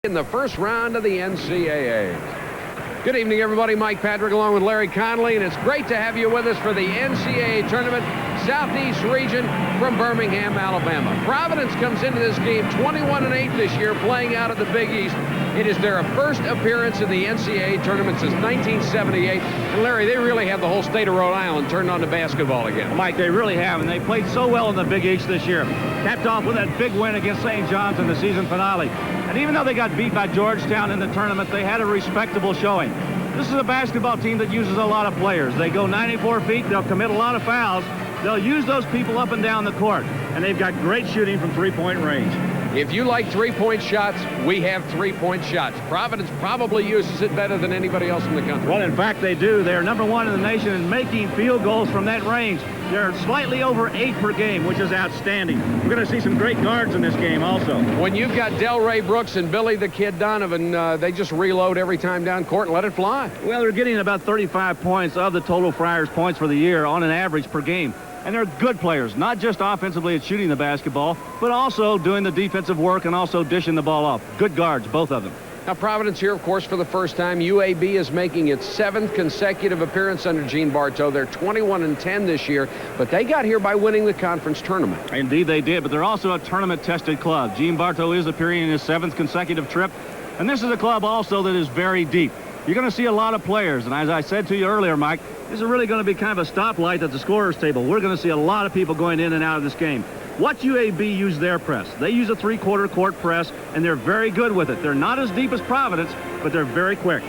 in the first round of the NCAA. Good evening, everybody. Mike Patrick along with Larry Connolly, and it's great to have you with us for the NCAA Tournament Southeast Region from Birmingham, Alabama. Providence comes into this game 21-8 this year, playing out of the Big East. It is their first appearance in the NCAA Tournament since 1978. And Larry, they really have the whole state of Rhode Island turned on to basketball again. Mike, they really have, and they played so well in the Big East this year. Capped off with that big win against St. John's in the season finale. And even though they got beat by Georgetown in the tournament, they had a respectable showing. This is a basketball team that uses a lot of players. They go 94 feet. They'll commit a lot of fouls. They'll use those people up and down the court. And they've got great shooting from three-point range. If you like three-point shots, we have three-point shots. Providence probably uses it better than anybody else in the country. Well, in fact, they do. They're #1 in the nation in making field goals from that range. They're slightly over 8 per game, which is outstanding. We're going to see some great guards in this game also. When you've got Delray Brooks and Billy the Kid Donovan, they just reload every time down court and let it fly. Well, they're getting about 35 points of the total Friars points for the year on an average per game. And they're good players, not just offensively at shooting the basketball, but also doing the defensive work and also dishing the ball off. Good guards, both of them. Now, Providence here, of course, for the first time. UAB is making its 7th consecutive appearance under Gene Bartow. They're 21-10 this year, but they got here by winning the conference tournament. Indeed, they did, but they're also a tournament-tested club. Gene Bartow is appearing in his 7th consecutive trip, and this is a club also that is very deep. You're going to see a lot of players, and as I said to you earlier, Mike, this is really going to be kind of a stoplight at the scorer's table. We're going to see a lot of people going in and out of this game. Watch UAB use their press. They use a three-quarter court press, and they're very good with it. They're not as deep as Providence, but they're very quick.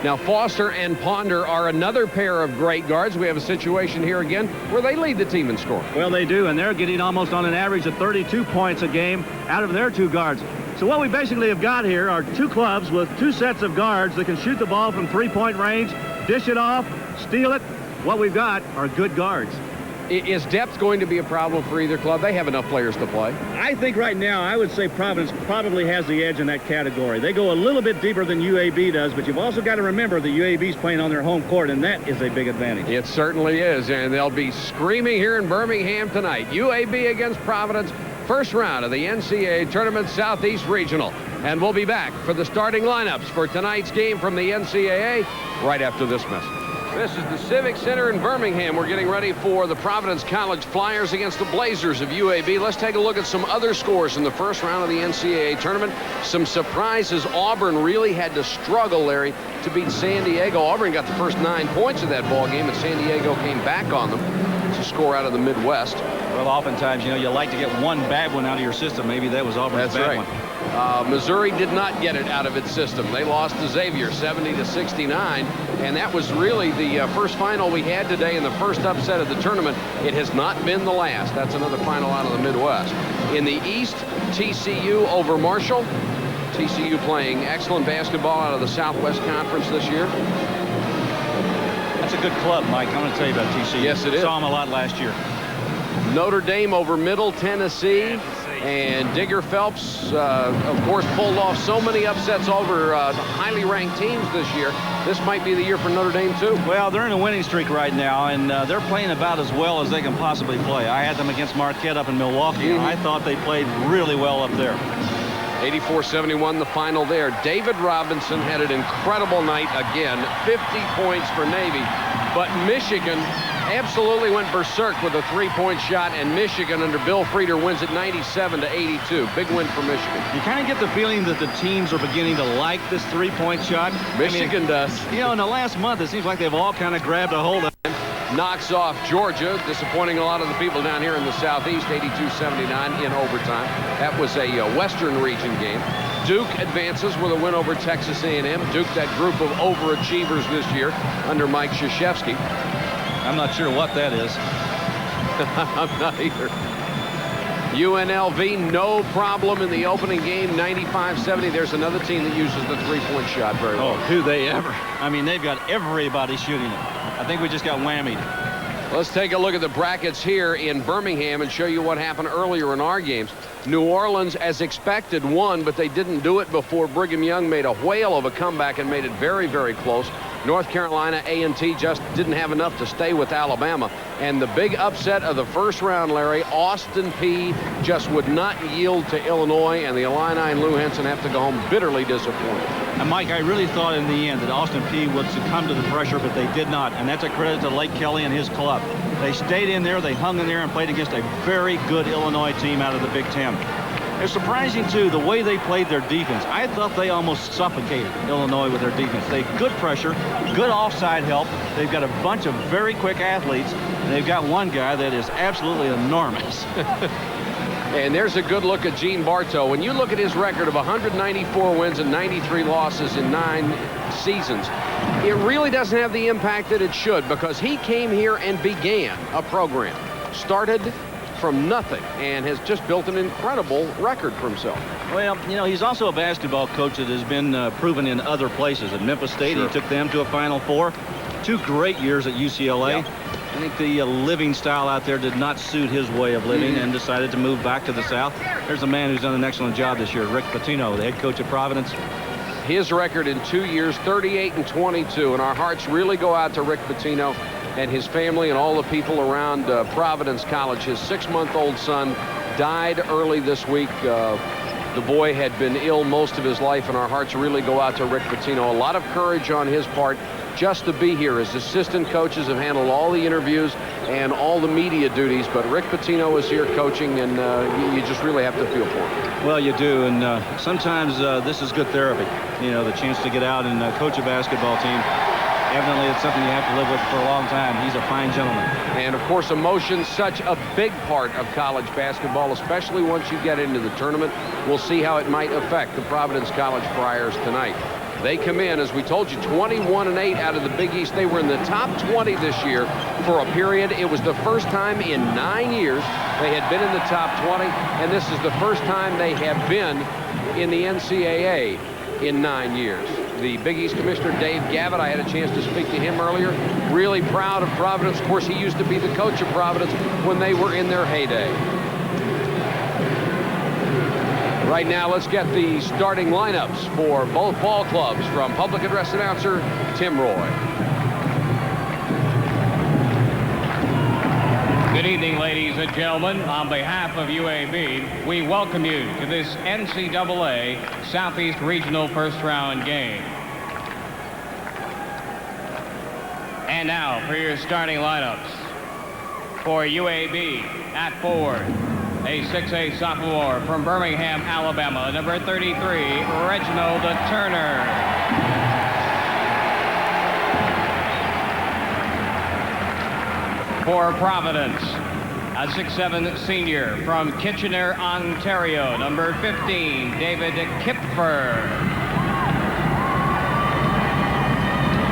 Now, Foster and Ponder are another pair of great guards. We have a situation here again where they lead the team in scoring. Well, they do, and they're getting almost on an average of 32 points a game out of their two guards. So what we basically have got here are two clubs with two sets of guards that can shoot the ball from three-point range, dish it off, steal it. What we've got are good guards. Is depth going to be a problem for either club? They have enough players to play. I think right now I would say Providence probably has the edge in that category. They go a little bit deeper than UAB does, but you've also got to remember the UAB's playing on their home court, and that is a big advantage. It certainly is, and they'll be screaming here in Birmingham tonight. UAB against Providence, first round of the NCAA Tournament Southeast Regional. And we'll be back for the starting lineups for tonight's game from the NCAA right after this message. This is the Civic Center in Birmingham. We're getting ready for the Providence College Flyers against the Blazers of UAB. Let's take a look at some other scores in the first round of the NCAA Tournament. Some surprises. Auburn really had to struggle, Larry, to beat San Diego. Auburn got the first 9 points of that ball game, and San Diego came back on them. It's a score out of the Midwest. Well, oftentimes, you like to get one bad one out of your system. Maybe that was Auburn's bad one. Missouri did not get it out of its system. They lost to Xavier 70-69, and that was really the first final we had today and the first upset of the tournament. It has not been the last. That's another final out of the Midwest. In the East, TCU over Marshall. TCU playing excellent basketball out of the Southwest Conference this year. That's a good club, Mike. I'm going to tell you about TCU. Yes, it is. Saw them a lot last year. Notre Dame over Middle Tennessee. And Digger Phelps, of course, pulled off so many upsets over the highly ranked teams this year. This might be the year for Notre Dame, too. Well, they're in a winning streak right now, and they're playing about as well as they can possibly play. I had them against Marquette up in Milwaukee, and I thought they played really well up there. 84-71 the final there. David Robinson had an incredible night again. 50 points for Navy. But Michigan absolutely went berserk with a three-point shot, and Michigan under Bill Frieder wins it 97-82. Big win for Michigan. You kind of get the feeling that the teams are beginning to like this three-point shot. Michigan does. In the last month, it seems like they've all kind of grabbed a hold of it. Knocks off Georgia, disappointing a lot of the people down here in the Southeast, 82-79 in overtime. That was a Western region game. Duke advances with a win over Texas A&M. Duke, that group of overachievers this year under Mike Krzyzewski. I'm not sure what that is. I'm not either. UNLV, no problem in the opening game, 95-70. There's another team that uses the three-point shot very well. Oh, do they ever? I mean, they've got everybody shooting it. I think we just got whammied. Let's take a look at the brackets here in Birmingham and show you what happened earlier in our games. New Orleans, as expected, won, but they didn't do it before Brigham Young made a whale of a comeback and made it very, very close. North Carolina A&T just didn't have enough to stay with Alabama. And the big upset of the first round, Larry, Austin Peay just would not yield to Illinois, and the Illini and Lou Henson have to go home bitterly disappointed. And Mike, I really thought in the end that Austin Peay would succumb to the pressure, but they did not. And that's a credit to Lake Kelly and his club. They stayed in there, they hung in there, and played against a very good Illinois team out of the Big Ten. It's surprising, too, the way they played their defense. I thought they almost suffocated Illinois with their defense. They had good pressure, good offside help. They've got a bunch of very quick athletes, and they've got one guy that is absolutely enormous. And there's a good look at Gene Bartow. When you look at his record of 194 wins and 93 losses in 9 seasons, it really doesn't have the impact that it should, because he came here and began a program, started from nothing, and has just built an incredible record for himself. Well, you know, he's also a basketball coach that has been proven in other places. At Memphis State, Sure. He took them to a Final Four. 2 great years at UCLA. Yep. I think the living style out there did not suit his way of living and decided to move back to the South. There's a man who's done an excellent job this year, Rick Pitino, the head coach at Providence. His record in 2 years, 38-22, and our hearts really go out to Rick Pitino and his family and all the people around Providence College. His 6-month-old son died early this week. The boy had been ill most of his life, and our hearts really go out to Rick Pitino. A lot of courage on his part just to be here. His assistant coaches have handled all the interviews and all the media duties, but Rick Pitino is here coaching, and you just really have to feel for him. Well, you do, and sometimes this is good therapy. You know, the chance to get out and coach a basketball team. Evidently, it's something you have to live with for a long time. He's a fine gentleman. And, of course, emotion's such a big part of college basketball, especially once you get into the tournament. We'll see how it might affect the Providence College Friars tonight. They come in, as we told you, 21-8 out of the Big East. They were in the top 20 this year for a period. It was the first time in 9 years they had been in the top 20, and this is the first time they have been in the NCAA in 9 years. The Big East Commissioner, Dave Gavitt, I had a chance to speak to him earlier. Really proud of Providence. Of course, he used to be the coach of Providence when they were in their heyday. Right now, let's get the starting lineups for both ball clubs from public address announcer Tim Roy. Good evening, ladies and gentlemen. On behalf of UAB, we welcome you to this NCAA Southeast Regional first round game. And now for your starting lineups. For UAB at forward, a 6'8" sophomore from Birmingham, Alabama, number 33, Reginald Turner. For Providence, a 6'7" senior from Kitchener, Ontario, number 15, David Kipfer.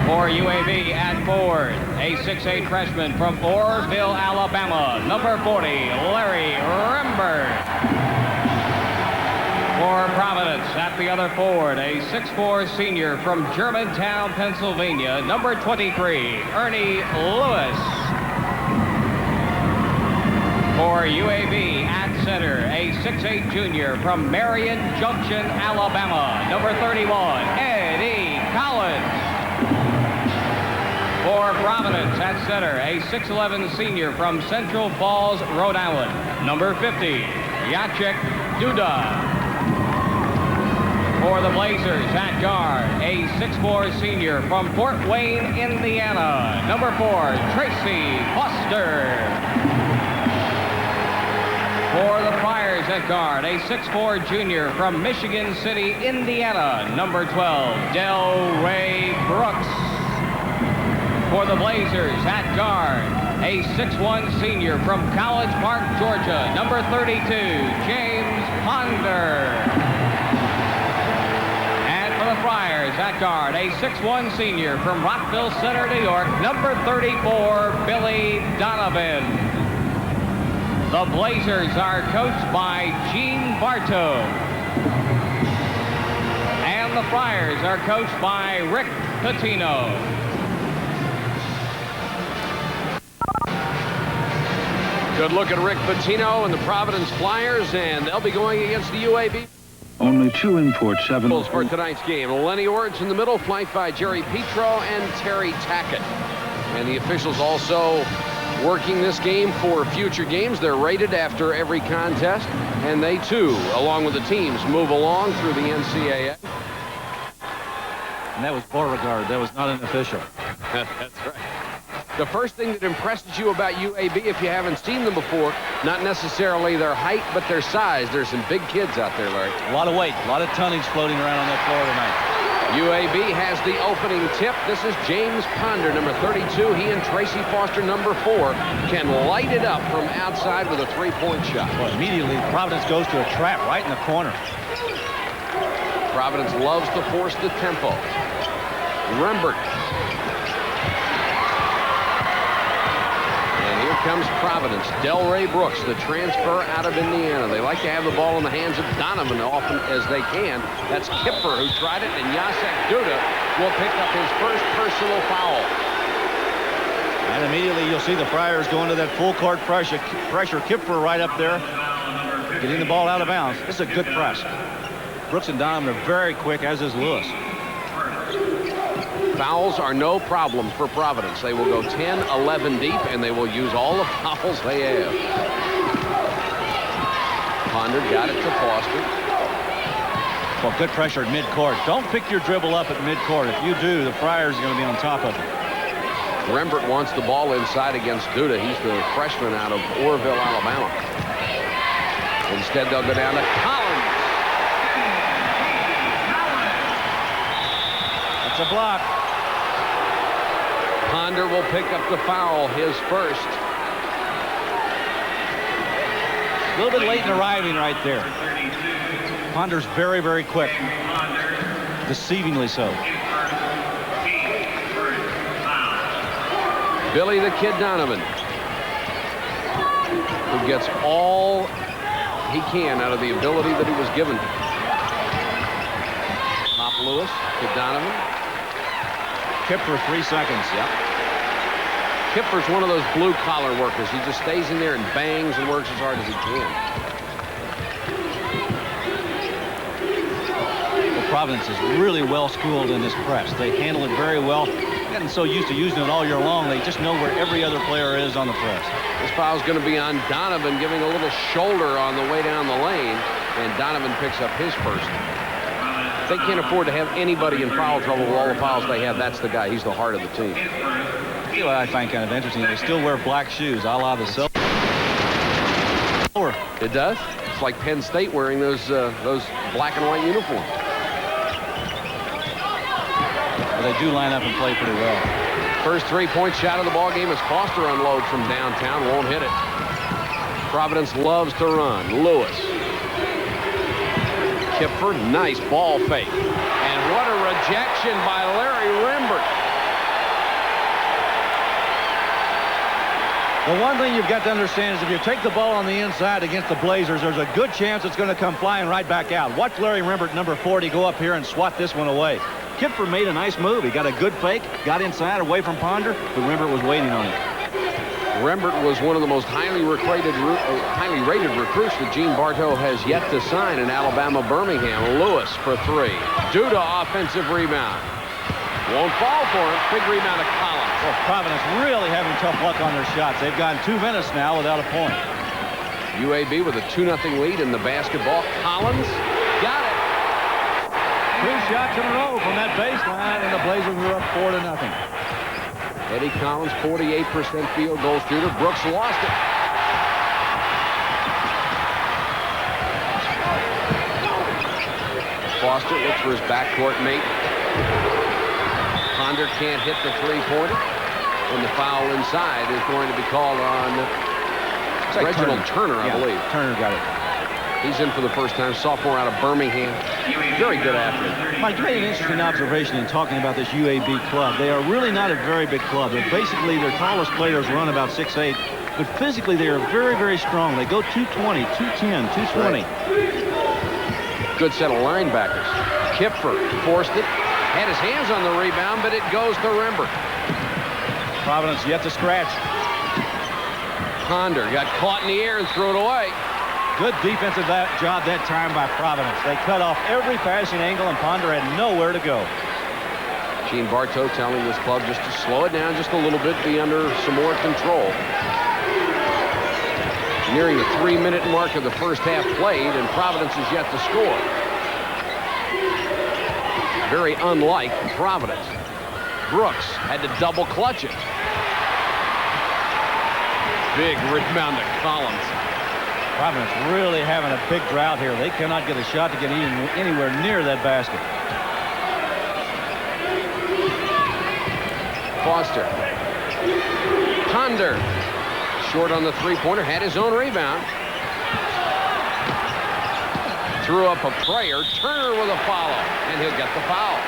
For UAB at forward, a 6'8" freshman from Orrville, Alabama, number 40, Larry Rembert. For Providence at the other forward, a 6'4" senior from Germantown, Pennsylvania, number 23, Ernie Lewis. For UAB at center, a 6'8" junior from Marion Junction, Alabama, number 31, Eddie Collins. For Providence at center, a 6'11" senior from Central Falls, Rhode Island, number 50, Jacek Duda. For the Blazers at guard, a 6'4" senior from Fort Wayne, Indiana, number 4, Tracy Foster. For the Friars at guard, a 6'4" junior from Michigan City, Indiana, number 12, Delray Brooks. For the Blazers at guard, a 6'1" senior from College Park, Georgia, number 32, James Ponder. And for the Friars at guard, a 6'1" senior from Rockville Center, New York, number 34, Billy Donovan. The Blazers are coached by Gene Bartow. And the Friars are coached by Rick Pitino. Good look at Rick Pitino and the Providence Flyers, and they'll be going against the UAB. Only 2 imports, 7. For tonight's game, Lenny Orts in the middle, flanked by Jerry Petro and Terry Tackett. And the officials also working this game for future games. They're rated after every contest, and they too, along with the teams, move along through the NCAA. And that was Beauregard. That was not an official. That's right. The first thing that impresses you about UAB, if you haven't seen them before, not necessarily their height, but their size. There's some big kids out there, Larry. A lot of weight, a lot of tonnage floating around on that floor tonight. UAB has the opening tip. This is James Ponder, number 32. He and Tracy Foster, number 4, can light it up from outside with a 3-point shot. Well, immediately, Providence goes to a trap right in the corner. Providence loves to force the tempo. Rembert. Comes Providence. Delray Brooks, the transfer out of Indiana. They like to have the ball in the hands of Donovan often as they can. That's Kipfer who tried it, and Jacek Duda will pick up his first personal foul. And immediately you'll see the Friars go into that full court pressure. Kipfer right up there, getting the ball out of bounds. This is a good press. Brooks and Donovan are very quick, as is Lewis. Fouls are no problem for Providence. They will go 10, 11 deep, and they will use all the fouls they have. Ponder got it to Foster. Well, good pressure at midcourt. Don't pick your dribble up at midcourt. If you do, the Friars are going to be on top of it. Rembert wants the ball inside against Duda. He's the freshman out of Orrville, Alabama. Instead, they'll go down to Collins. That's a block. Ponder will pick up the foul, his first. A little bit late in arriving right there. Ponder's very, very quick. Deceivingly so. Billy the Kid Donovan, who gets all he can out of the ability that he was given. Pop Lewis, Kid Donovan. Kipfer, 3 seconds. Yep. Kipfer's one of those blue-collar workers. He just stays in there and bangs and works as hard as he can. Well, Providence is really well-schooled in this press. They handle it very well. Getting so used to using it all year long, they just know where every other player is on the press. This foul's going to be on Donovan, giving a little shoulder on the way down the lane, and Donovan picks up his first. They can't afford to have anybody in foul trouble with all the fouls they have. That's the guy. He's the heart of the team. You know what I find kind of interesting? They still wear black shoes, a la the silver. It does. It's like Penn State wearing those black and white uniforms. But they do line up and play pretty well. First 3-point shot of the ball game as Foster unloads from downtown. Won't hit it. Providence loves to run. Lewis. Kipfer, nice ball fake. And what a rejection by Larry Rembert. The one thing you've got to understand is if you take the ball on the inside against the Blazers, there's a good chance it's going to come flying right back out. Watch Larry Rembert, number 40, go up here and swat this one away. Kipfer made a nice move. He got a good fake, got inside away from Ponder, but Rembert was waiting on him. Rembert was one of the most highly rated recruits that Gene Bartow has yet to sign in Alabama-Birmingham. Lewis for 3. Duda offensive rebound. Won't fall for him. Big rebound to Collins. Well, Providence really having tough luck on their shots. They've gone 2 minutes now without a point. UAB with a 2-0 lead in the basketball. Collins got it. 2 shots in a row from that baseline, and the Blazers are up 4-0. Eddie Collins, 48% field goal shooter. Brooks lost it. Foster looks for his backcourt mate. Ponder can't hit the 3-pointer. And the foul inside is going to be called on Reginald Turner, I believe. Turner got it. He's in for the first time, sophomore out of Birmingham. Very good athlete. Mike, you made an interesting observation in talking about this UAB club. They are really not a very big club. They're basically, their tallest players run about 6'8", but physically they are very, very strong. They go 220, 210, 220. Right. Good set of linebackers. Kipfer forced it, had his hands on the rebound, but it goes to Rembert. Providence yet to scratch. Ponder got caught in the air and threw it away. Good defensive job that time by Providence. They cut off every passing angle, and Ponder had nowhere to go. Gene Bartow telling this club just to slow it down just a little bit, be under some more control. Nearing the 3-minute mark of the first half played, and Providence is yet to score. Very unlike Providence. Brooks had to double clutch it. Big rebound to Collins. Providence really having a big drought here. They cannot get a shot to get anywhere near that basket. Foster. Ponder. Short on the three-pointer. Had his own rebound. Threw up a prayer. Turner with a follow. And he'll get the foul.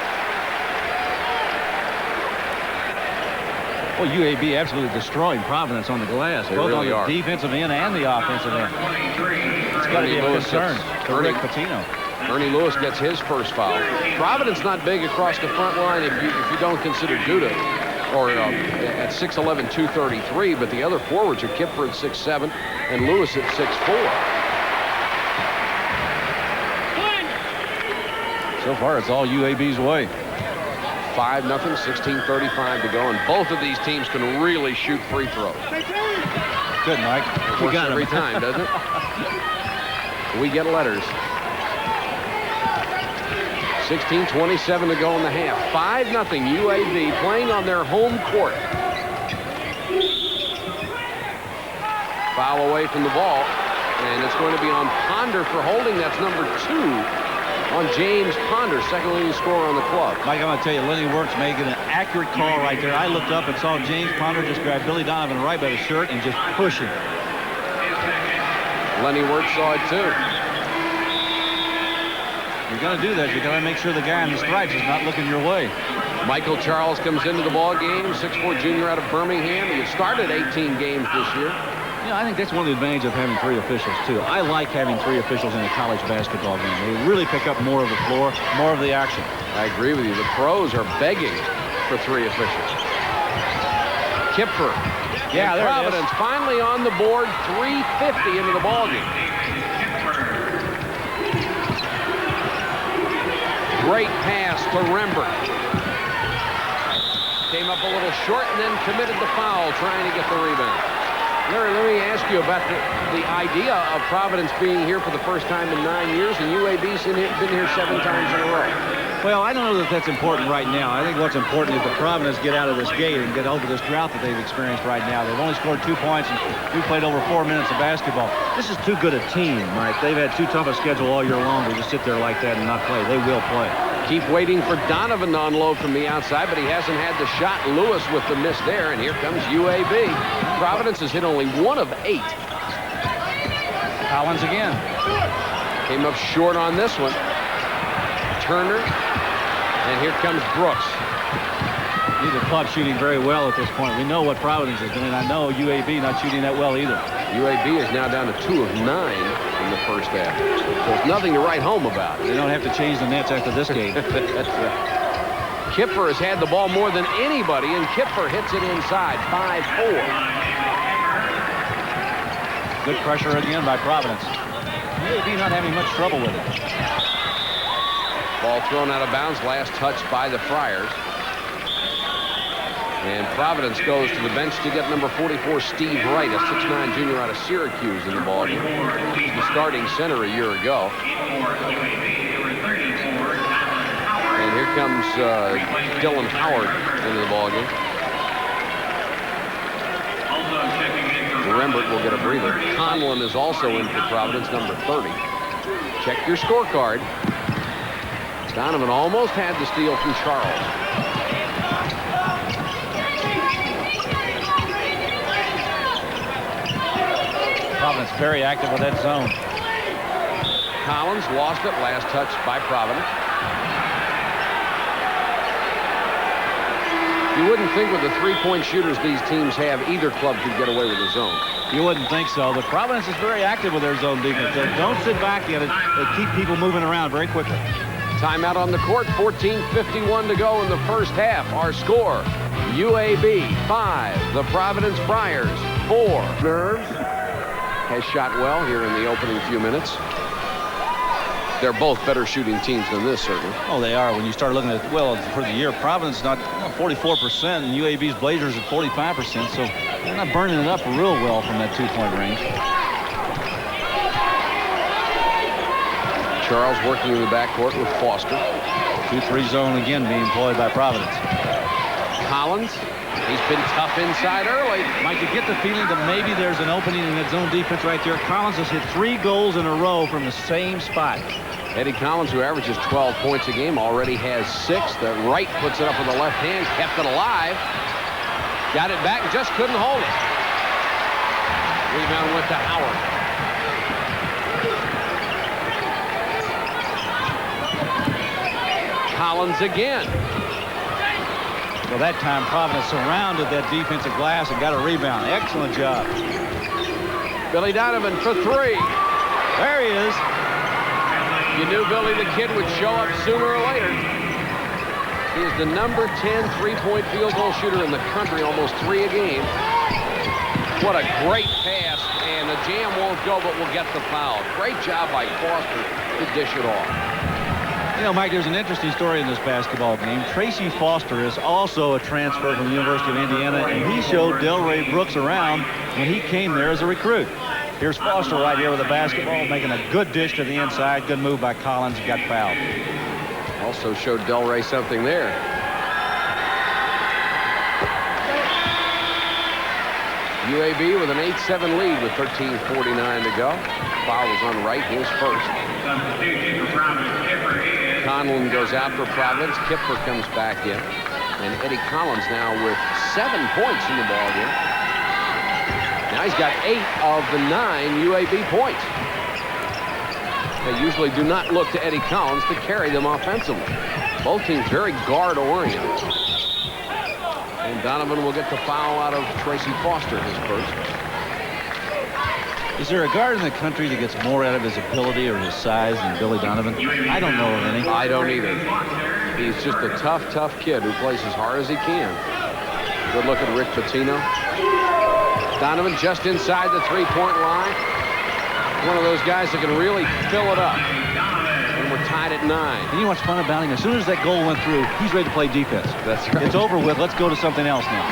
Well, UAB absolutely destroying Providence on the glass. They both really on the are. defensive end and the offensive end. It's got to be a concern to Rick Pitino. Ernie Lewis gets his first foul. Providence not big across the front line if you don't consider Duda or at 6'11", 233, but the other forwards are Kipfer at 6'7", and Lewis at 6'4". So far, it's all UAB's way. 5-0, 16:35 to go, and both of these teams can really shoot free throws. Good, Mike. It works every time, doesn't it? We get letters. 16:27 to go in the half. 5-0 UAB playing on their home court. Foul away from the ball, and it's going to be on Ponder for holding. That's number 2 on James Ponder, second leading scorer on the club. Mike, I'm going to tell you, Lenny Works making an accurate call right there. I looked up and saw James Ponder just grab Billy Donovan right by the shirt and just push him. Lenny Works saw it too. You're going to do that. You're going to make sure the guy in the stripes is not looking your way. Michael Charles comes into the ball game, 6'4" junior out of Birmingham. He had started 18 games this year. Yeah, I think that's one of the advantages of having 3 officials, too. I like having 3 officials in a college basketball game. They really pick up more of the floor, more of the action. I agree with you. The pros are begging for 3 officials. Kipfer. Yeah, there Providence it is. finally on the board, 3:50 into the ball game. Great pass to Rembert. Came up a little short and then committed the foul, trying to get the rebound. Larry, let me ask you about the idea of Providence being here for the first time in 9 years, and UAB's been here 7 times in a row. Well, I don't know that that's important right now. I think what's important is the Providence get out of this gate and get over this drought that they've experienced right now. They've only scored 2 points, and we played over 4 minutes of basketball. This is too good a team, Mike. They've had too tough a schedule all year long to just sit there like that and not play. They will play. Keep waiting for Donovan to unload from the outside, but he hasn't had the shot. Lewis with the miss there, and here comes UAB. Providence has hit only 1 of 8. Collins again. Came up short on this one. Turner, and here comes Brooks. Neither club shooting very well at this point. We know what Providence is doing. I know UAB not shooting that well either. UAB is now down to 2 of 9 in the first half. So it's nothing to write home about. They don't have to change the nets after this game. That's right. Kipfer has had the ball more than anybody, and Kipfer hits it inside, 5-4. Good pressure again by Providence. UAB not having much trouble with it. Ball thrown out of bounds, last touched by the Friars. And Providence goes to the bench to get number 44, Steve Wright, a 6'9" junior out of Syracuse in the ballgame. He's the starting center a year ago. And here comes Dylan Howard into the ballgame. Rembert will get a breather. Conlon is also in for Providence, number 30. Check your scorecard. Donovan almost had the steal from Charles. Providence very active with that zone. Collins lost it, last touch by Providence. You wouldn't think with the 3-point shooters these teams have, either club could get away with the zone. You wouldn't think so, but Providence is very active with their zone defense. They don't sit back in it. They keep people moving around very quickly. Timeout on the court, 14:51 to go in the first half. Our score, UAB 5, the Providence Friars 4. Nerves. has shot well here in the opening few minutes. They're both better shooting teams than this, certainly. Oh, they are. When you start looking at, well, for the year, Providence not 44%, and UAB's Blazers at 45%, so they're not burning it up real well from that two-point range. Charles working in the backcourt with Foster. 2-3 zone again being employed by Providence. Collins, he's been tough inside early. Mike, you get the feeling that maybe there's an opening in that zone defense right there. Collins has hit 3 goals in a row from the same spot. Eddie Collins, who averages 12 points a game, already has 6. The right puts it up with the left hand, kept it alive. Got it back, just couldn't hold it. Rebound went to Howard. Collins again. Well, that time Providence surrounded that defensive glass and got a rebound. Excellent job. Billy Donovan for 3. There he is. You knew Billy the Kid would show up sooner or later. He is the number 10 three-point field goal shooter in the country, almost 3 a game. What a great pass, and the jam won't go, but will get the foul. Great job by Foster to dish it off. You know, Mike, there's an interesting story in this basketball game. Tracy Foster is also a transfer from the University of Indiana, and he showed Delray Brooks around when he came there as a recruit. Here's Foster right here with the basketball, making a good dish to the inside. Good move by Collins. Got fouled. Also showed Delray something there. UAB with an 8-7 lead with 13:49 to go. Foul was on right, his first. Conlon goes out for Providence. Kipper comes back in. And Eddie Collins now with 7 points in the ball game. Now he's got 8 of the 9 UAB points. They usually do not look to Eddie Collins to carry them offensively. Both teams very guard-oriented. And Donovan will get the foul out of Tracy Foster, his first. Is there a guard in the country that gets more out of his ability or his size than Billy Donovan? I don't know of any. I don't either. He's just a tough kid who plays as hard as he can. Good look at Rick Pitino. Donovan just inside the three-point line. One of those guys that can really fill it up. And we're tied at 9. And you know what's fun about him? As soon as that goal went through, he's ready to play defense. That's right. It's over with. Let's go to something else now.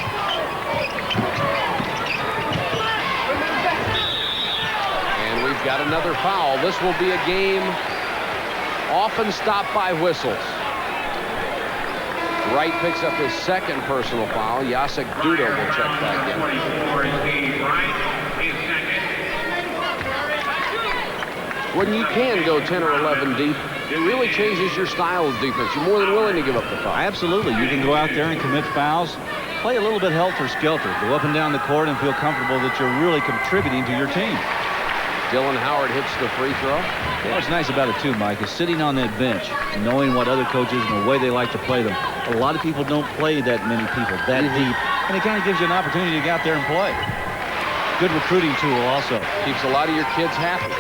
And we've got another foul. This will be a game often stopped by whistles. Wright picks up his second personal foul. Jacek Duda will check back in. When you can go 10 or 11 deep, it really changes your style of defense. You're more than willing to give up the foul. Absolutely. You can go out there and commit fouls. Play a little bit helter-skelter. Go up and down the court and feel comfortable that you're really contributing to your team. Dylan Howard hits the free throw. You know what's nice about it, too, Mike, is sitting on that bench, knowing what other coaches and the way they like to play them. A lot of people don't play that many people that deep, and it kind of gives you an opportunity to get out there and play. Good recruiting tool also. Keeps a lot of your kids happy.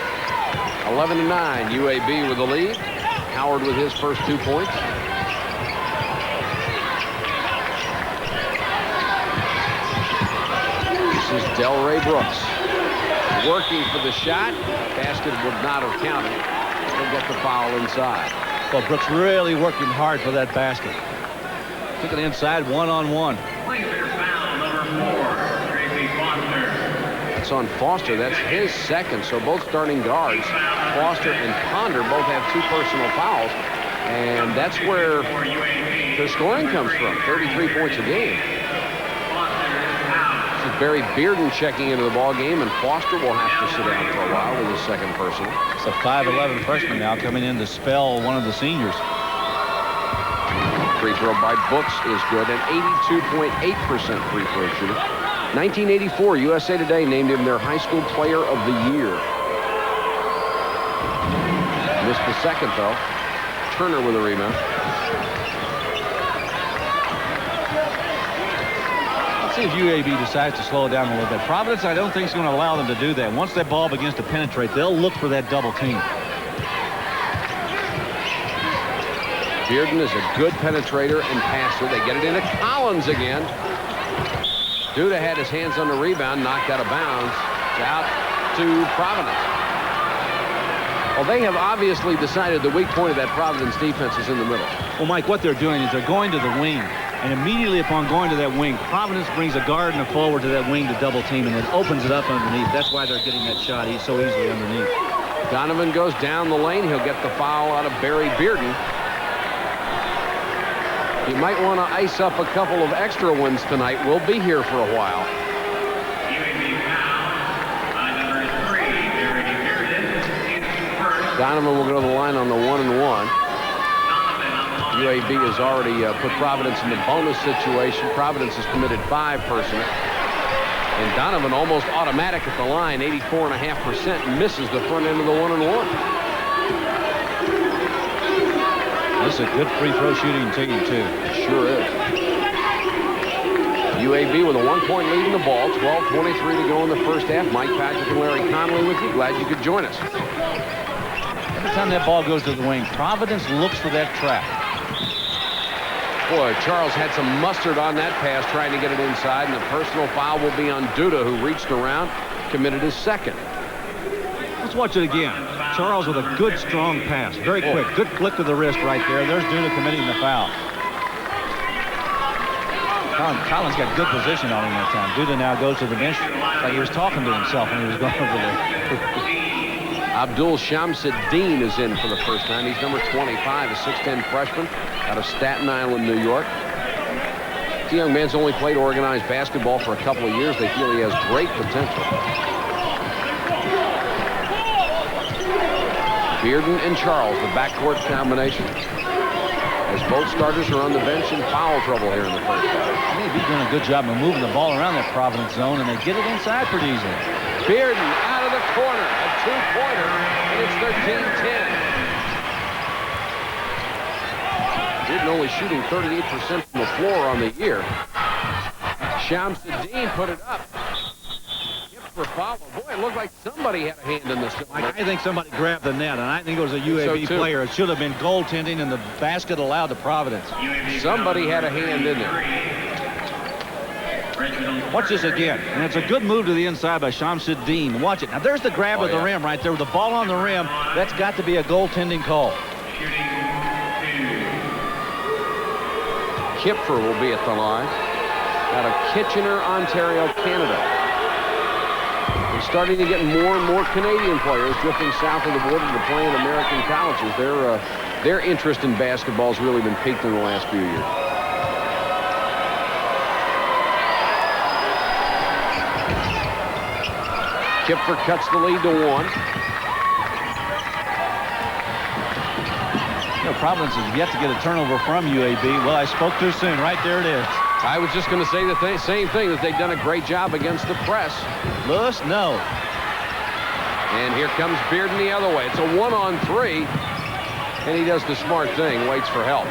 11-9, UAB with the lead. Howard with his first 2 points. This is Delray Brooks. Working for the shot. Basket would not have counted. He'll get the foul inside. Well, Brooks really working hard for that basket. Took it inside one-on-one. That's on Foster. That's his second. So both starting guards, Foster and Ponder, both have 2 personal fouls. And that's where their scoring comes from. 33 points a game. Barry Bearden checking into the ball game, and Foster will have to sit down for a while with his second personal. It's a 5'11" freshman now coming in to spell one of the seniors. Free throw by Books is good, an 82.8% free throw shooter. 1984, USA Today named him their high school player of the year. Missed the second, though. Turner with a rebound. See if UAB decides to slow it down a little bit. Providence, I don't think is going to allow them to do that. Once that ball begins to penetrate, they'll look for that double team. Bearden is a good penetrator and passer. They get it into Collins again. Duda had his hands on the rebound, knocked out of bounds. It's out to Providence. Well, they have obviously decided the weak point of that Providence defense is in the middle. Well, Mike, what they're doing is they're going to the wing. And immediately upon going to that wing, Providence brings a guard and a forward to that wing to double team, and it opens it up underneath. That's why they're getting that shot so easily underneath. Donovan goes down the lane. He'll get the foul out of Barry Bearden. You might want to ice up a couple of extra ones tonight. We'll be here for a while. Donovan will go to the line on the 1-and-1. UAB has already put Providence in the bonus situation. Providence has committed 5 persons. And Donovan almost automatic at the line, 84.5%, misses the front end of the 1-and-1. This is a good free throw shooting team, too. It sure is. UAB with a 1-point lead in the ball, 12:23 to go in the first half. Mike Patrick and Larry Connolly with you. Glad you could join us. Every time that ball goes to the wing, Providence looks for that trap. Boy, Charles had some mustard on that pass trying to get it inside, and the personal foul will be on Duda, who reached around, committed his second. Let's watch it again. Charles with a good, strong pass. Very quick. Good flick to the wrist right there. There's Duda committing the foul. Collins got good position on him that time. Duda now goes to the bench like he was talking to himself when he was going over there. Abdul Shamsuddin is in for the first time. He's number 25, a 6'10 freshman out of Staten Island, New York. The young man's only played organized basketball for a couple of years. They feel he has great potential. Bearden and Charles, the backcourt combination. As both starters are on the bench in foul trouble here in the first half. Maybe doing a good job of moving the ball around that Providence zone, and they get it inside pretty easily. Bearden out of the corner, a 2-pointer, and it's 13-10. Bearden only shooting 38% from the floor on the year. Shamsuddin put it up. Hip for foul. Boy, it looked like somebody had a hand in this. I think somebody grabbed the net, and I think it was a UAB player. It should have been goaltending, and the basket allowed to Providence. Somebody had a hand in there. Watch this again. And it's a good move to the inside by Shamsuddin. Watch it. Now, there's the grab of the rim right there with the ball on the rim. That's got to be a goaltending call. Kipfer will be at the line out of Kitchener, Ontario, Canada. We're starting to get more and more Canadian players drifting south of the border to play in American colleges. Their interest in basketball has really been peaked in the last few years. Kipfer cuts the lead to 1. Providence has yet to get a turnover from UAB. Well, I spoke too soon. Right there it is. I was just going to say the same thing, that they've done a great job against the press. Lewis, no. And here comes Bearden the other way. It's a 1-on-3. And he does the smart thing, waits for help.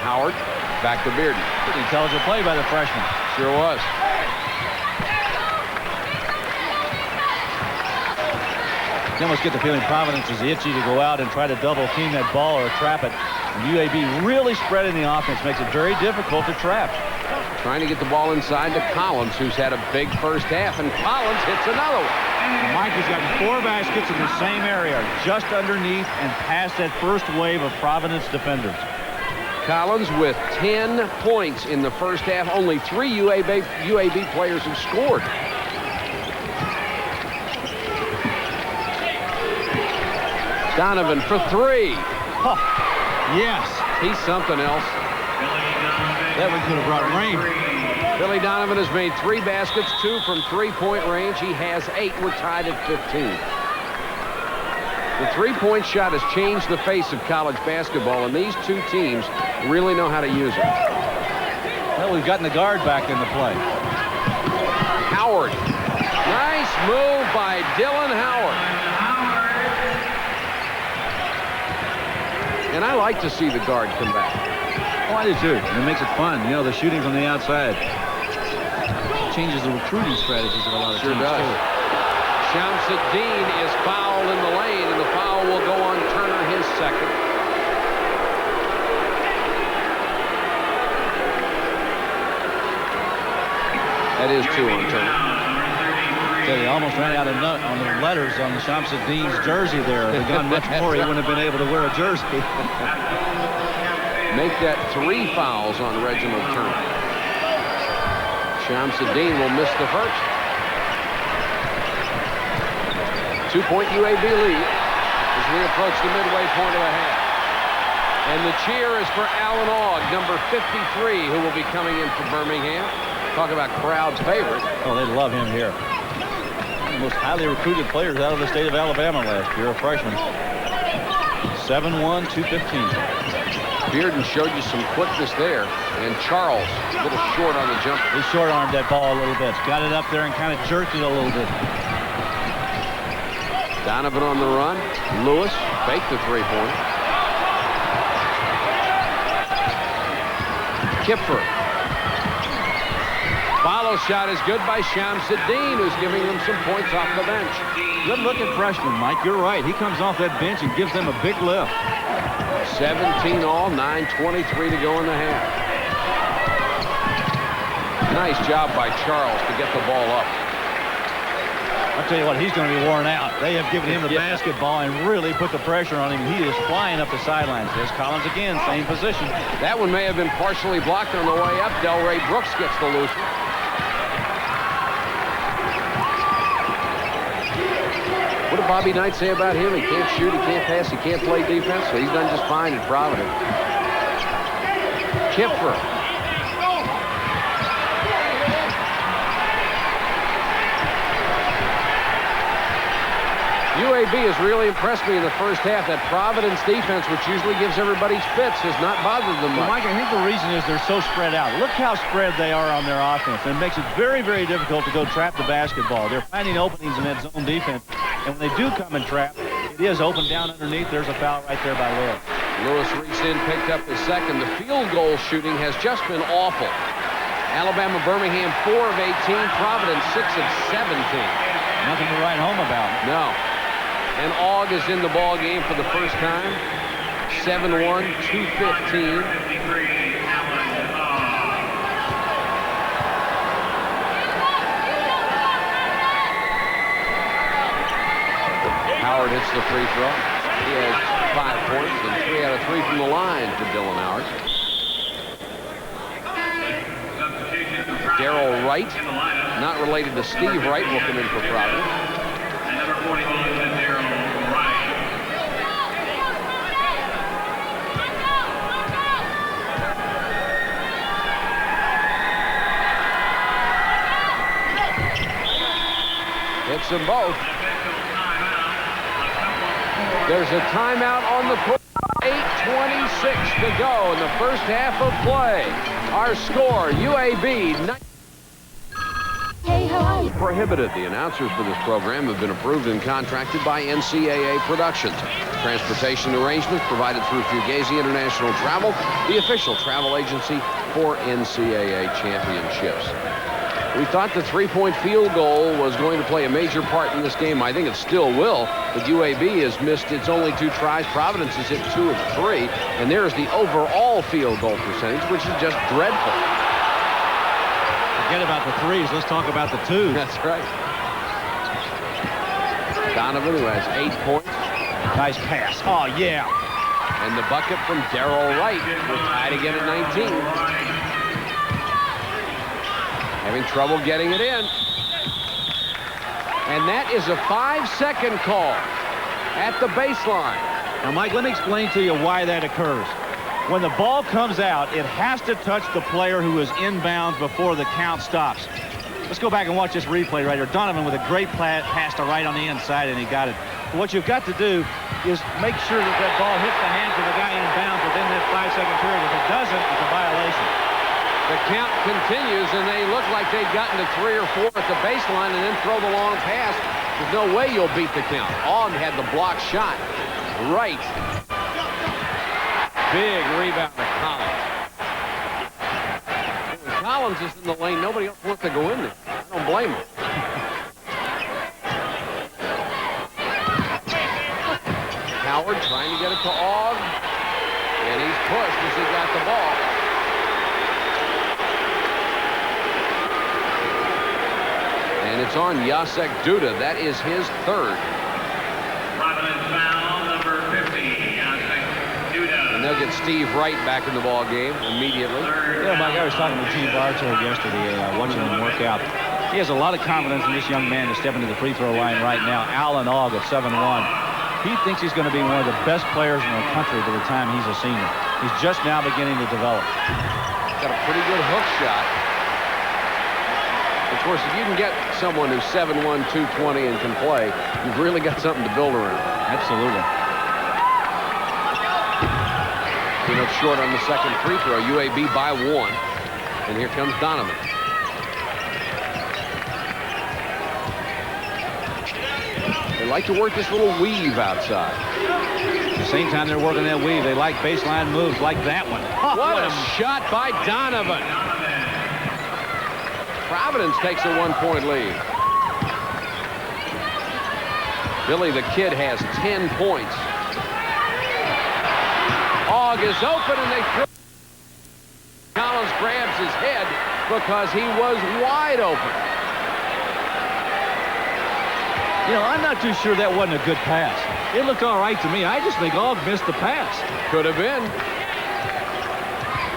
Howard, back to Bearden. Pretty intelligent play by the freshman. Sure was. You almost get the feeling Providence is itchy to go out and try to double team that ball or trap it. And UAB really spreading the offense makes it very difficult to trap. Trying to get the ball inside to Collins, who's had a big first half, and Collins hits another one. Mike has gotten 4 baskets in the same area, just underneath and past that first wave of Providence defenders. Collins with 10 points in the first half. Only 3 UAB players have scored. Donovan for 3. Oh, yes. He's something else. That one could have brought rain. Billy Donovan has made 3 baskets, 2 from 3-point range. He has 8. We're tied at 15. The 3-point shot has changed the face of college basketball, and these two teams really know how to use it. Well, we've gotten the guard back into play. Howard. Nice move by Dylan Howard. And I like to see the guard come back. Oh, I do too. And it makes it fun. You know, the shooting from the outside changes the recruiting strategies of a lot of teams. Sure does. Too. Shamsuddin is fouled in the lane, and the foul will go on Turner, his second. That is 2 on Turner. tell you, I almost ran out of nut on the letters on the Shamsuddin's jersey there. If it had gone much more, he wouldn't have been able to wear a jersey. Make that 3 fouls on Reginald Turner. Shamsuddin will miss the first. 2-point UAB lead as we approach the midway point of the half. And the cheer is for Alan Ogg, number 53, who will be coming in for Birmingham. Talk about crowd favorite. Oh, they love him here. One of the most highly recruited players out of the state of Alabama last year, a freshman. 7'1", 215. Bearden showed you some quickness there. And Charles, a little short on the jump. He short-armed that ball a little bit. Got it up there and kind of jerked it a little bit. Donovan on the run. Lewis faked the three-pointer. Kipfer. Follow shot is good by Shamsuddin, who's giving them some points off the bench. Good-looking freshman, Mike. You're right. He comes off that bench and gives them a big lift. 17 all, 9:23 to go in the half. Nice job by Charles to get the ball up. I'll tell you what, he's going to be worn out. They have given him the basketball and really put the pressure on him. He is flying up the sidelines. There's Collins again, same position. That one may have been partially blocked on the way up. Delray Brooks gets the loose. What did Bobby Knight say about him? He can't shoot, he can't pass, he can't play defense, so he's done just fine at Providence. Kipfer. UAB has really impressed me in the first half. That Providence defense, which usually gives everybody fits, has not bothered them much. Well, Mike, I think the reason is they're so spread out. Look how spread they are on their offense. And it makes it very, very difficult to go trap the basketball. They're finding openings in that zone defense. And when they do come and trap, it is open down underneath. There's a foul right there by Lewis. Lewis reached in, picked up his second. The field goal shooting has just been awful. Alabama-Birmingham 4 of 18, Providence 6 of 17. Nothing to write home about. No. And Ogg is in the ball game for the first time. 7-1, 215. Howard hits the free throw. He has 5 points and 3 out of 3 from the line for Dylan Howard. Darrell Wright, not related to Steve Wright, will come in for Providence. And number 41 is Darrell Wright. Hits them both. There's a timeout on the court. 8:26 to go in the first half of play. Our score, UAB. Hey, how are you? Prohibited. The announcers for this program have been approved and contracted by NCAA Productions. Transportation arrangements provided through Fugazi International Travel, the official travel agency for NCAA championships. We thought the three-point field goal was going to play a major part in this game. I think it still will, but UAB has missed its only 2 tries. Providence has hit 2 of 3, and there's the overall field goal percentage, which is just dreadful. Forget about the threes. Let's talk about the twos. That's right. Donovan, who has 8 points. Nice pass. Oh, yeah. And the bucket from Darrell Wright. We're tied again at 19. Having trouble getting it in. And that is a 5-second call at the baseline. Now, Mike, let me explain to you why that occurs. When the ball comes out, it has to touch the player who is inbounds before the count stops. Let's go back and watch this replay right here. Donovan with a great pass to right on the inside, and he got it. But what you've got to do is make sure that that ball hits the hands of the guy inbounds within that 5-second period. If it doesn't, it's a violation. The count continues, and they look like they've gotten to 3 or 4 at the baseline and then throw the long pass. There's no way you'll beat the count. Ogg had the block shot. Right. Big rebound to Collins. When Collins is in the lane, nobody else wants to go in there. I don't blame him. Howard trying to get it to Ogg, and he's pushed as he got the ball. And it's That's on Jacek Duda. That is his third. Providence foul number 50. And they'll get Steve Wright back in the ball game immediately. Yeah, Mike, I was talking to Gene Bartow yesterday, watching him work out. He has a lot of confidence in this young man to step into the free throw line right now. Alan Ogg at 7'1". He thinks he's going to be one of the best players in the country by the time he's a senior. He's just now beginning to develop. Got a pretty good hook shot. Of course, if you can get someone who's 7'1", 220 and can play, you've really got something to build around. Absolutely. Came up short on the second free throw. UAB by 1. And here comes Donovan. They like to work this little weave outside. At the same time they're working that weave, they like baseline moves like that one. What a shot by Donovan. Providence takes a 1-point lead. Billy the Kid has 10 points. Ogg is open and they throw. Collins grabs his head because he was wide open. You know, I'm not too sure that wasn't a good pass. It looked all right to me. I just think Ogg missed the pass. Could have been.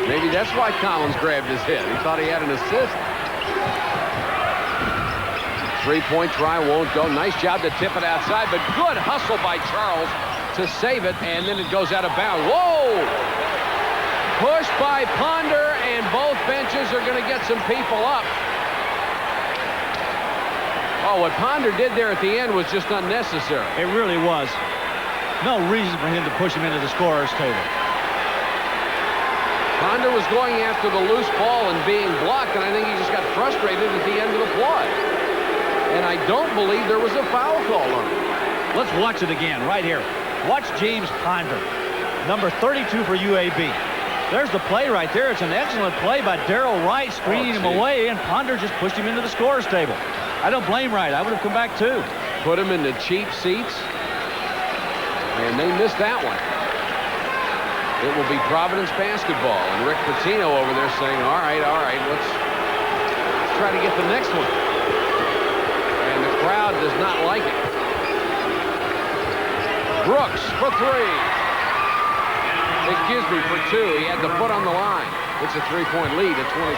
Maybe that's why Collins grabbed his head. He thought he had an assist. 3-point try won't go. Nice job to tip it outside, but good hustle by Charles to save it, and then it goes out of bounds. Whoa! Push by Ponder, and both benches are going to get some people up. Oh, what Ponder did there at the end was just unnecessary. It really was. No reason for him to push him into the scorer's table. Ponder was going after the loose ball and being blocked, and I think he just got frustrated at the end of the play. And I don't believe there was a foul call on him. Let's watch it again right here. Watch James Ponder, number 32 for UAB. There's the play right there. It's an excellent play by Darrell Wright, screening him away, and Ponder just pushed him into the scorer's table. I don't blame Wright. I would have come back too. Put him into cheap seats, and they missed that one. It will be Providence basketball, and Rick Pitino over there saying, all right, let's try to get the next one. And the crowd does not like it. Brooks for 3. Excuse me, for 2. He had the foot on the line. It's a 3-point lead at 23-20.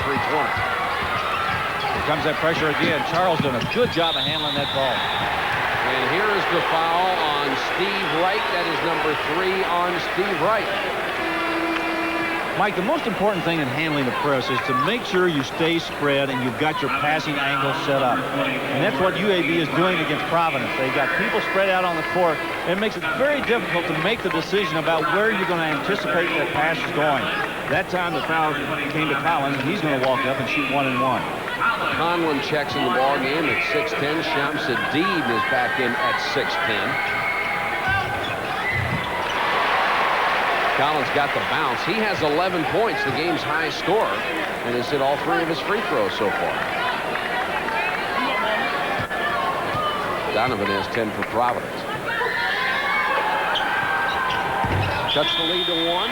Here comes that pressure again. Charles doing a good job of handling that ball. And here is the foul on Steve Wright. That is number 3 on Steve Wright. Mike, the most important thing in handling the press is to make sure you stay spread and you've got your passing angle set up. And that's what UAB is doing against Providence. They've got people spread out on the court. It makes it very difficult to make the decision about where you're going to anticipate that pass is going. That time the foul came to Collins, and he's going to walk up and shoot 1 and 1. Conlon checks in the ball game at 6'10". Shams Adib is back in at 6'10". Collins got the bounce. He has 11 points, the game's highest scorer, and has hit all 3 of his free throws so far. Donovan has 10 for Providence. Cuts the lead to 1.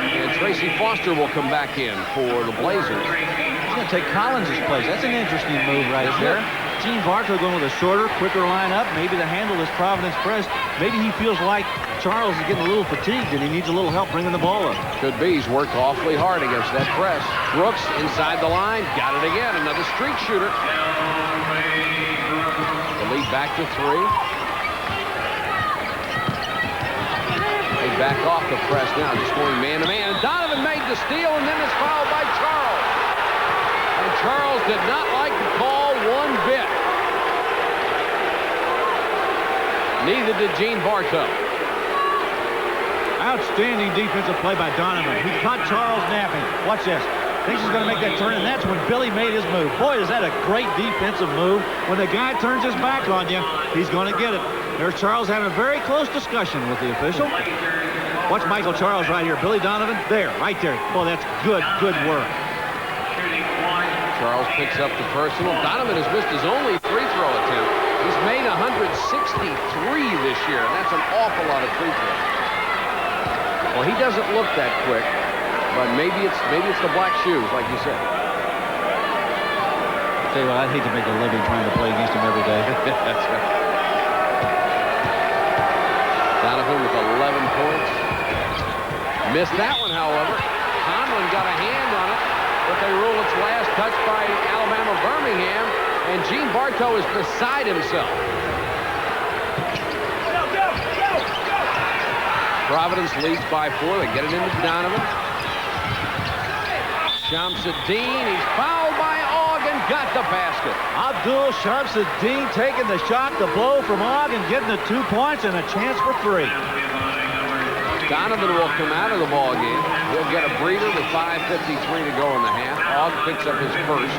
And Tracy Foster will come back in for the Blazers. He's going to take Collins' place. That's an interesting move right there. Gene Bartow going with a shorter, quicker lineup. Maybe to handle this Providence press. Maybe he feels like Charles is getting a little fatigued and he needs a little help bringing the ball up. Could be. He's worked awfully hard against that press. Brooks inside the line. Got it again. Another streak shooter. The lead back to 3. They back off the press now, just going man-to-man. And Donovan made the steal, and then it's fouled by Charles. And Charles did not like the call one bit. Neither did Gene Bartow. Outstanding defensive play by Donovan. He caught Charles napping. Watch this. Thinks he's going to make that turn, and that's when Billy made his move. Boy, is that a great defensive move. When the guy turns his back on you, he's going to get it. There's Charles having a very close discussion with the official. Watch Michael Charles right here. Billy Donovan, there, right there. Boy, that's good work. Charles picks up the personal. Donovan has missed his only free throw attempt. He's made 163 this year, and that's an awful lot of free throws. Well, he doesn't look that quick, but maybe it's the black shoes, like you said. tell you what, I'd hate to make a living trying to play against him every day. That's right. Donovan with 11 points. Missed that one, however. Conlon got a hand on it, but they rule it's last touch by Alabama-Birmingham, and Gene Bartow is beside himself. Providence leads by 4. They get it into Donovan. Shamsuddin, he's fouled by Ogg and got the basket. Abdul Shamsuddin taking the shot, the blow from Ogg, and getting the 2 points and a chance for 3. Donovan will come out of the ball game. He'll get a breather with 5:53 to go in the half. Ogg picks up his first.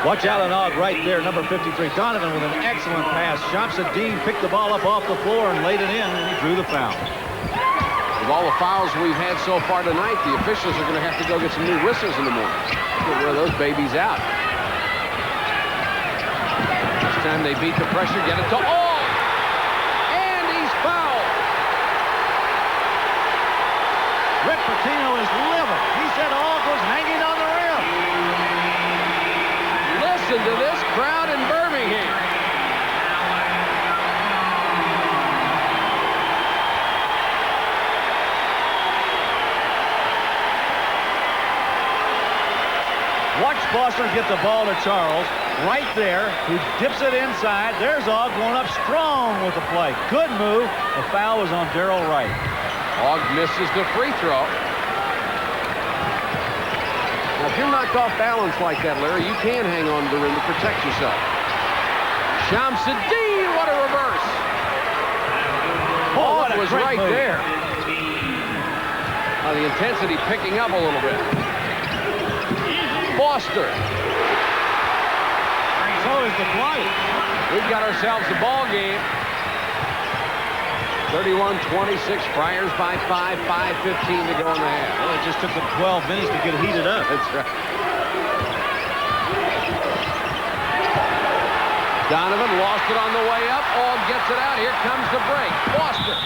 Watch Alan Ogg right there, number 53. Donovan with an excellent pass. Shamsuddin picked the ball up off the floor and laid it in, and he drew the foul. With all the fouls we've had so far tonight, the officials are going to have to go get some new whistles in the morning. Wear those babies out. This time they beat the pressure, get it to Ogg. And he's fouled. Rick Pitino is livid. He said Ogg was hanging on the rim. Listen to this crowd in Birmingham. Watch Foster get the ball to Charles right there, who dips it inside. There's Ogg going up strong with the play. Good move. The foul was on Darrell Wright. Ogg misses the free throw. Now, if you're knocked off balance like that, Larry, you can hang on to the rim to protect yourself. Shamsuddin, what a reverse. Ogg was right move there. Now, the intensity picking up a little bit. Foster. So is the flight. We've got ourselves a ball game. 31-26, Friars by 5, 5:15 to go in the half. Well, it just took them 12 minutes to get heated up. That's right. Donovan lost it on the way up. Ogg gets it out. Here comes the break. Foster.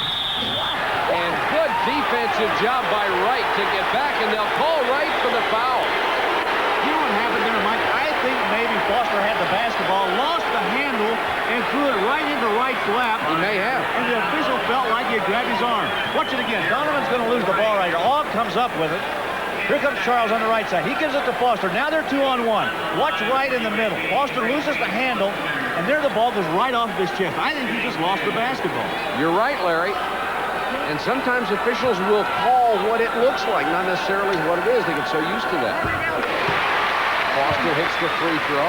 And good defensive job by Wright to get back, and they'll call Wright for the foul. You know what happened there, Mike? I think maybe Foster had the basketball, lost the handle, and threw it right into Wright's lap. He may have. And the official felt like he had grabbed his arm. Watch it again. Donovan's going to lose the ball right here. Ogg comes up with it. Here comes Charles on the right side. He gives it to Foster. Now they're 2-on-1. Watch Wright in the middle. Foster loses the handle, and there the ball goes right off of his chest. I think he just lost the basketball. You're right, Larry. And sometimes officials will call what it looks like, not necessarily what it is. They get so used to that. Foster hits the free throw.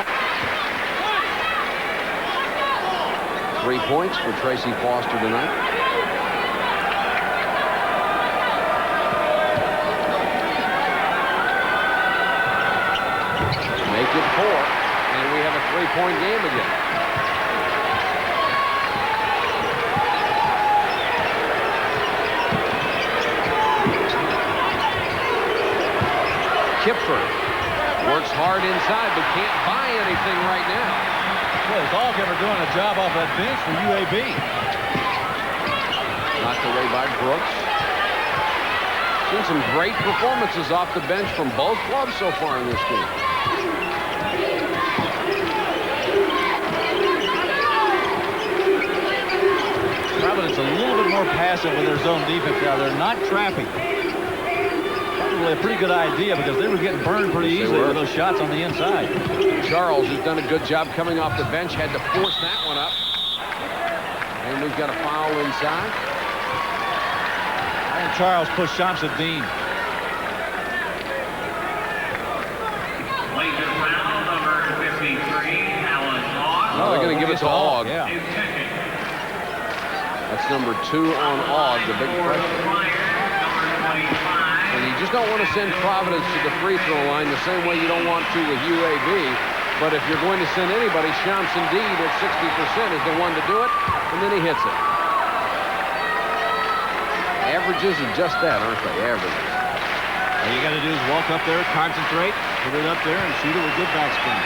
3 points for Tracy Foster tonight. Make it 4, and we have a 3-point game again. Kipford works hard inside, but can't buy anything right now. Boy, is Ogg ever doing a job off that bench for UAB. Knocked away by Brooks. Seen some great performances off the bench from both clubs so far in this game. Providence a little bit more passive with their zone defense now. They're not trapping. Probably a pretty good idea because they were getting burned pretty easily with those shots on the inside. Charles has done a good job coming off the bench, had to force that one up. And we've got a foul inside. And Charles pushed Shamsuddin. Laser foul, number 53, Alan Ogg. Oh, they're going to give it to Ogg. Yeah. That's number 2 on Ogg, the big freshman. And you just don't want to send Providence to the free throw line the same way you don't want to with UAB. But if you're going to send anybody, Shamsuddin at 60% is the one to do it, and then he hits it. Averages are just that, aren't they? Averages. All you got to do is walk up there, concentrate, put it up there, and shoot it with good backspin.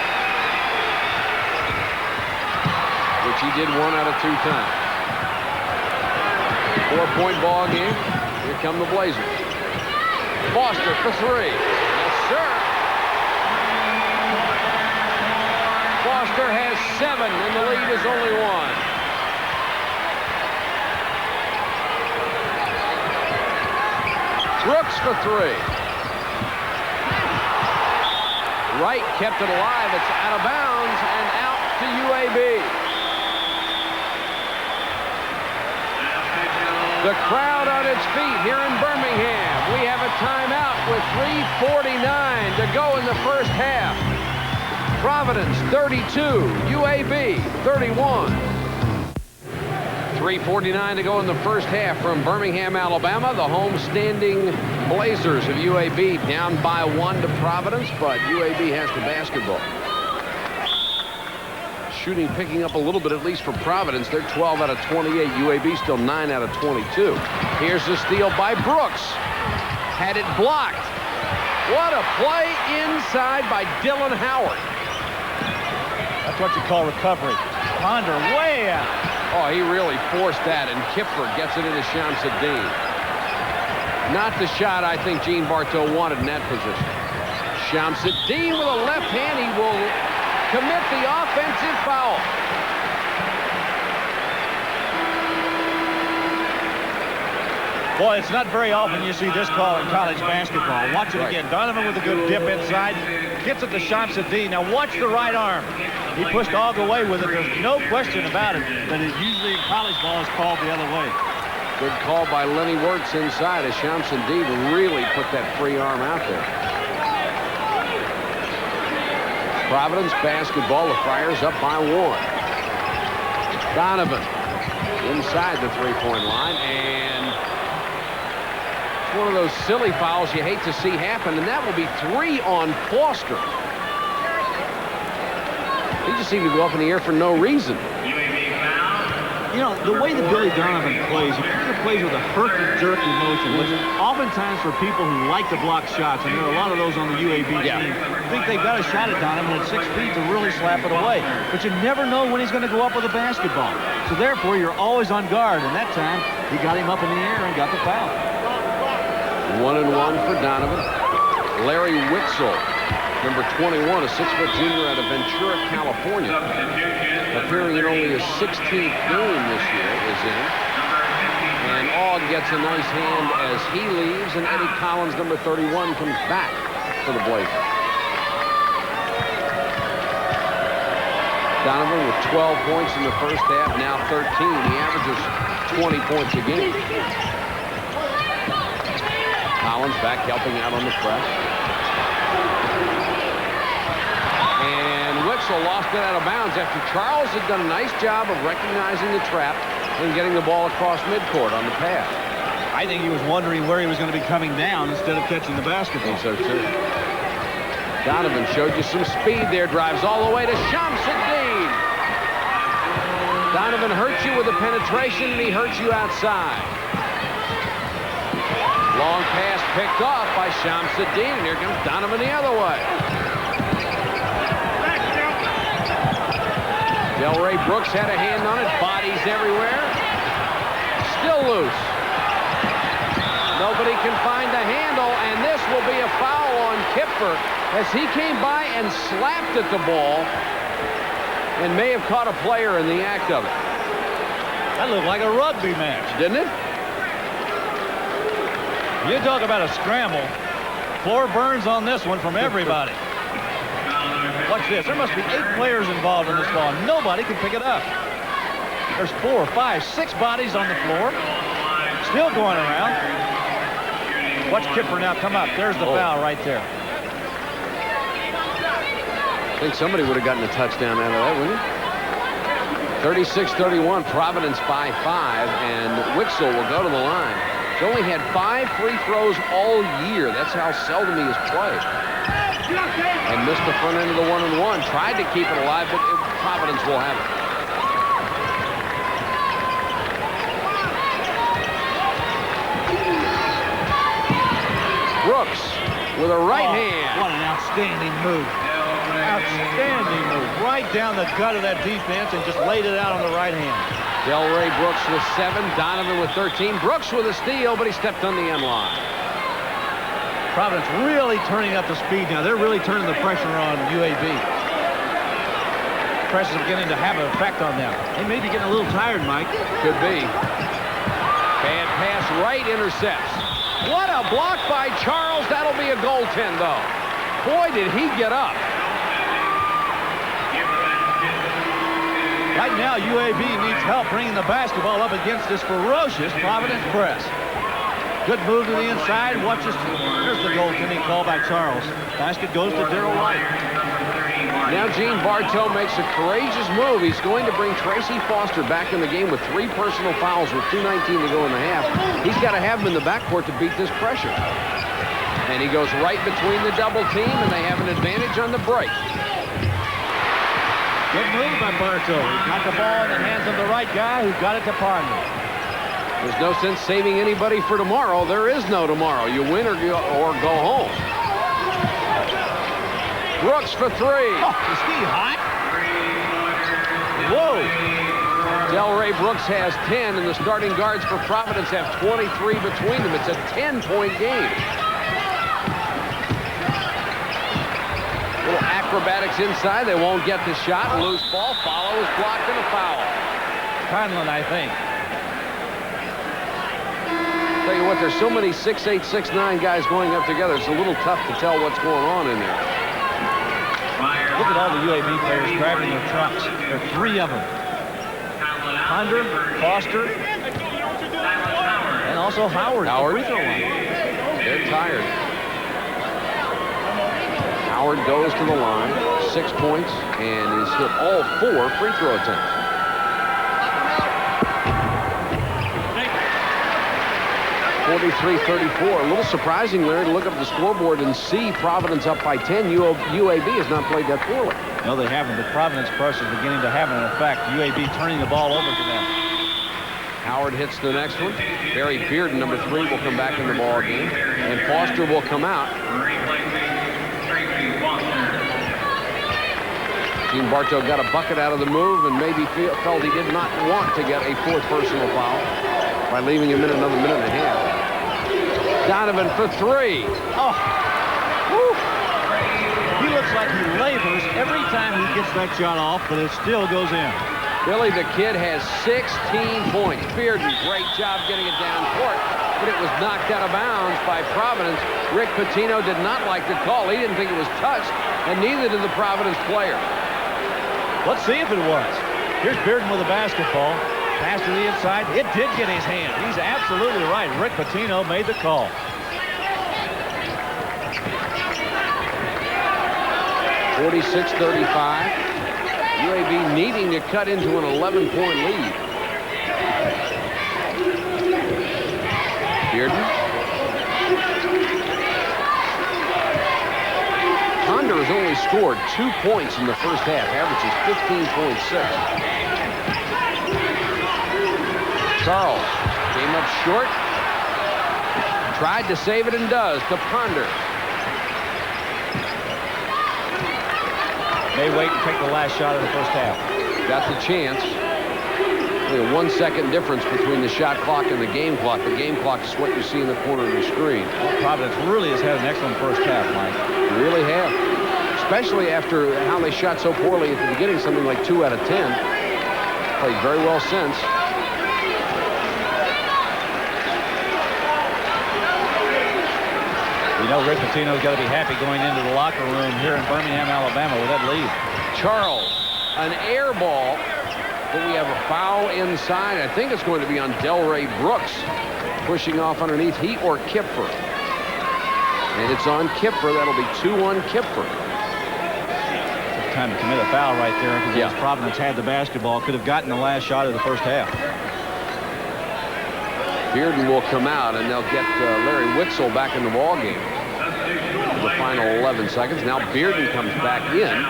Which he did 1 out of 2 times. 4-point ball game. Here come the Blazers. Foster for 3. That's Foster has 7, and the lead is only 1. Brooks for 3. Wright kept it alive. It's out of bounds and out to UAB. The crowd on its feet here in Birmingham. We have a timeout with 3:49 to go in the first half. Providence 32, UAB 31. 3:49 to go in the first half from Birmingham, Alabama. The home-standing Blazers of UAB down by 1 to Providence, but UAB has the basketball. Shooting picking up a little bit, at least for Providence. They're 12 out of 28. UAB still 9 out of 22. Here's the steal by Brooks. Had it blocked. What a play inside by Dylan Howard. That's what you call recovery. Ponder way out. Oh, he really forced that, and Kipfer gets it into Shamsuddin. Not the shot I think Gene Bartow wanted in that position. Shamsuddin with a left hand. He will commit the offensive foul. Boy, it's not very often you see this call in college basketball. Watch it again. Donovan with a good dip inside. Gets it to Shamsuddin. Now watch the right arm. He pushed Ogg away with it. There's no question about it. But it usually in college ball is called the other way. Good call by Lenny Wirtz inside as Shamsuddin really put that free arm out there. Providence basketball. The Friars up by 1. Donovan inside the three-point line, and it's one of those silly fouls you hate to see happen, and that will be 3 on Foster. He just seemed to go up in the air for no reason. You know, the way that Billy Donovan plays, he kind of plays with a herky-jerky motion, which oftentimes for people who like to block shots, and there are a lot of those on the UAB team, I think they've got a shot at Donovan at 6 feet to really slap it away. But you never know when he's going to go up with a basketball. So therefore, you're always on guard. And that time, he got him up in the air and got the foul. 1-1 for Donovan. Larry Witzel, number 21, a 6-foot junior out of Ventura, California. Appearing in only his 16th game this year is in. And Ogg gets a nice hand as he leaves, and Eddie Collins, number 31, comes back for the Blazers. Donovan with 12 points in the first half, now 13. He averages 20 points a game. Collins back helping out on the press. And Witzel lost it out of bounds after Charles had done a nice job of recognizing the trap and getting the ball across midcourt on the pass. I think he was wondering where he was going to be coming down instead of catching the basketball. I think so, too. Donovan showed you some speed there. Drives all the way to Shamsuddin. Donovan hurts you with the penetration, and he hurts you outside. Long pass picked off by Shamsuddin, and here comes Donovan the other way. Delray Brooks had a hand on it. Bodies everywhere. Still loose. Nobody can find the handle, and this will be a foul on Kipfer as he came by and slapped at the ball and may have caught a player in the act of it. That looked like a rugby match. Didn't it? You talk about a scramble. Floor burns on this one from everybody. Watch this. There must be 8 players involved in this ball. Nobody can pick it up. There's 4, 5, 6 bodies on the floor. Still going around. Watch Kipfer now come up. There's the foul right there. I think somebody would have gotten a touchdown out of that, wouldn't it? 36-31, Providence by 5, and Witzel will go to the line. He's only had 5 free throws all year. That's how seldom he has played. And missed the front end of the 1-and-1. Tried to keep it alive, but Providence will have it. Brooks with a right hand. What an outstanding move. Outstanding move. Right down the gut of that defense and just laid it out on the right hand. Delray Brooks with 7. Donovan with 13. Brooks with a steal, but he stepped on the end line. Providence really turning up the speed now. They're really turning the pressure on UAB. press is beginning to have an effect on them. They may be getting a little tired, Mike. Could be. Bad pass right, intercepts. What a block by Charles. That'll be a goaltend, though. Boy, did he get up. Right now, UAB needs help bringing the basketball up against this ferocious Providence press. Good move to the inside. Watch this. There's the goaltending call by Charles. Basket goes to Darrell White. Now Gene Bartow makes a courageous move. He's going to bring Tracy Foster back in the game with 3 personal fouls with 2:19 to go in the half. He's got to have him in the backcourt to beat this pressure. And he goes right between the double team, and they have an advantage on the break. Good move by Bartow. He got the ball in the hands of the right guy who got it to Ponder. There's no sense saving anybody for tomorrow. There is no tomorrow. You win or go home. Brooks for 3. Oh, is he hot? Whoa. Delray Brooks has 10, and the starting guards for Providence have 23 between them. It's a 10-point game. Little acrobatics inside. They won't get the shot. Loose ball. Follow is blocked and a foul. Conlon, I think. Tell you what, there's so many 6'8", 6'9" guys going up together. It's a little tough to tell what's going on in there. Look at all the UAB players grabbing their trunks. There are 3 of them. Ponder, Foster, and also Howard. Howard. The free throw line. They're tired. Howard goes to the line, 6 points, and he's hit all 4 free throw attempts. (43-34). A little surprising, Larry, to look up the scoreboard and see Providence up by 10. UAB has not played that poorly. No, they haven't. The Providence press is beginning to have an effect. UAB turning the ball over to them. Howard hits the next one. Barry Bearden, number 3, will come back in the ball game, and Foster will come out. Gene Bartow got a bucket out of the move and maybe felt he did not want to get a 4th personal foul by leaving him in another minute and a half. Donovan for 3. Oh. Woo. He looks like he labors every time he gets that shot off, but it still goes in. Billy the Kid has 16 points. Bearden, great job getting it down court, but it was knocked out of bounds by Providence. Rick Pitino did not like the call. He didn't think it was touched, and neither did the Providence player. Let's see if it was. Here's Bearden with the basketball. Pass to the inside. It did get his hand. He's absolutely right. Rick Pitino made the call. (46-35). UAB needing to cut into an 11-point lead. Bearden. Ponder has only scored 2 points in the first half. Averages 15.6. Charles came up short. Tried to save it and does to Ponder. May wait and take the last shot of the first half. Got the chance. Only a 1-second difference between the shot clock and the game clock. The game clock is what you see in the corner of the screen. Well, Providence really has had an excellent first half, Mike. They really have. Especially after how they shot so poorly at the beginning, something like 2 out of 10. Played very well since. You know, Rick Pitino's got to be happy going into the locker room here in Birmingham, Alabama with that lead. Charles, an air ball, but we have a foul inside. I think it's going to be on Delray Brooks, pushing off underneath he or Kipfer. And it's on Kipfer. That'll be 2 on Kipfer. Time to commit a foul right there because Providence had the basketball, could have gotten the last shot of the first half. Bearden will come out, and they'll get Larry Witzel back in the ball game. The final 11 seconds. Now Bearden comes back in,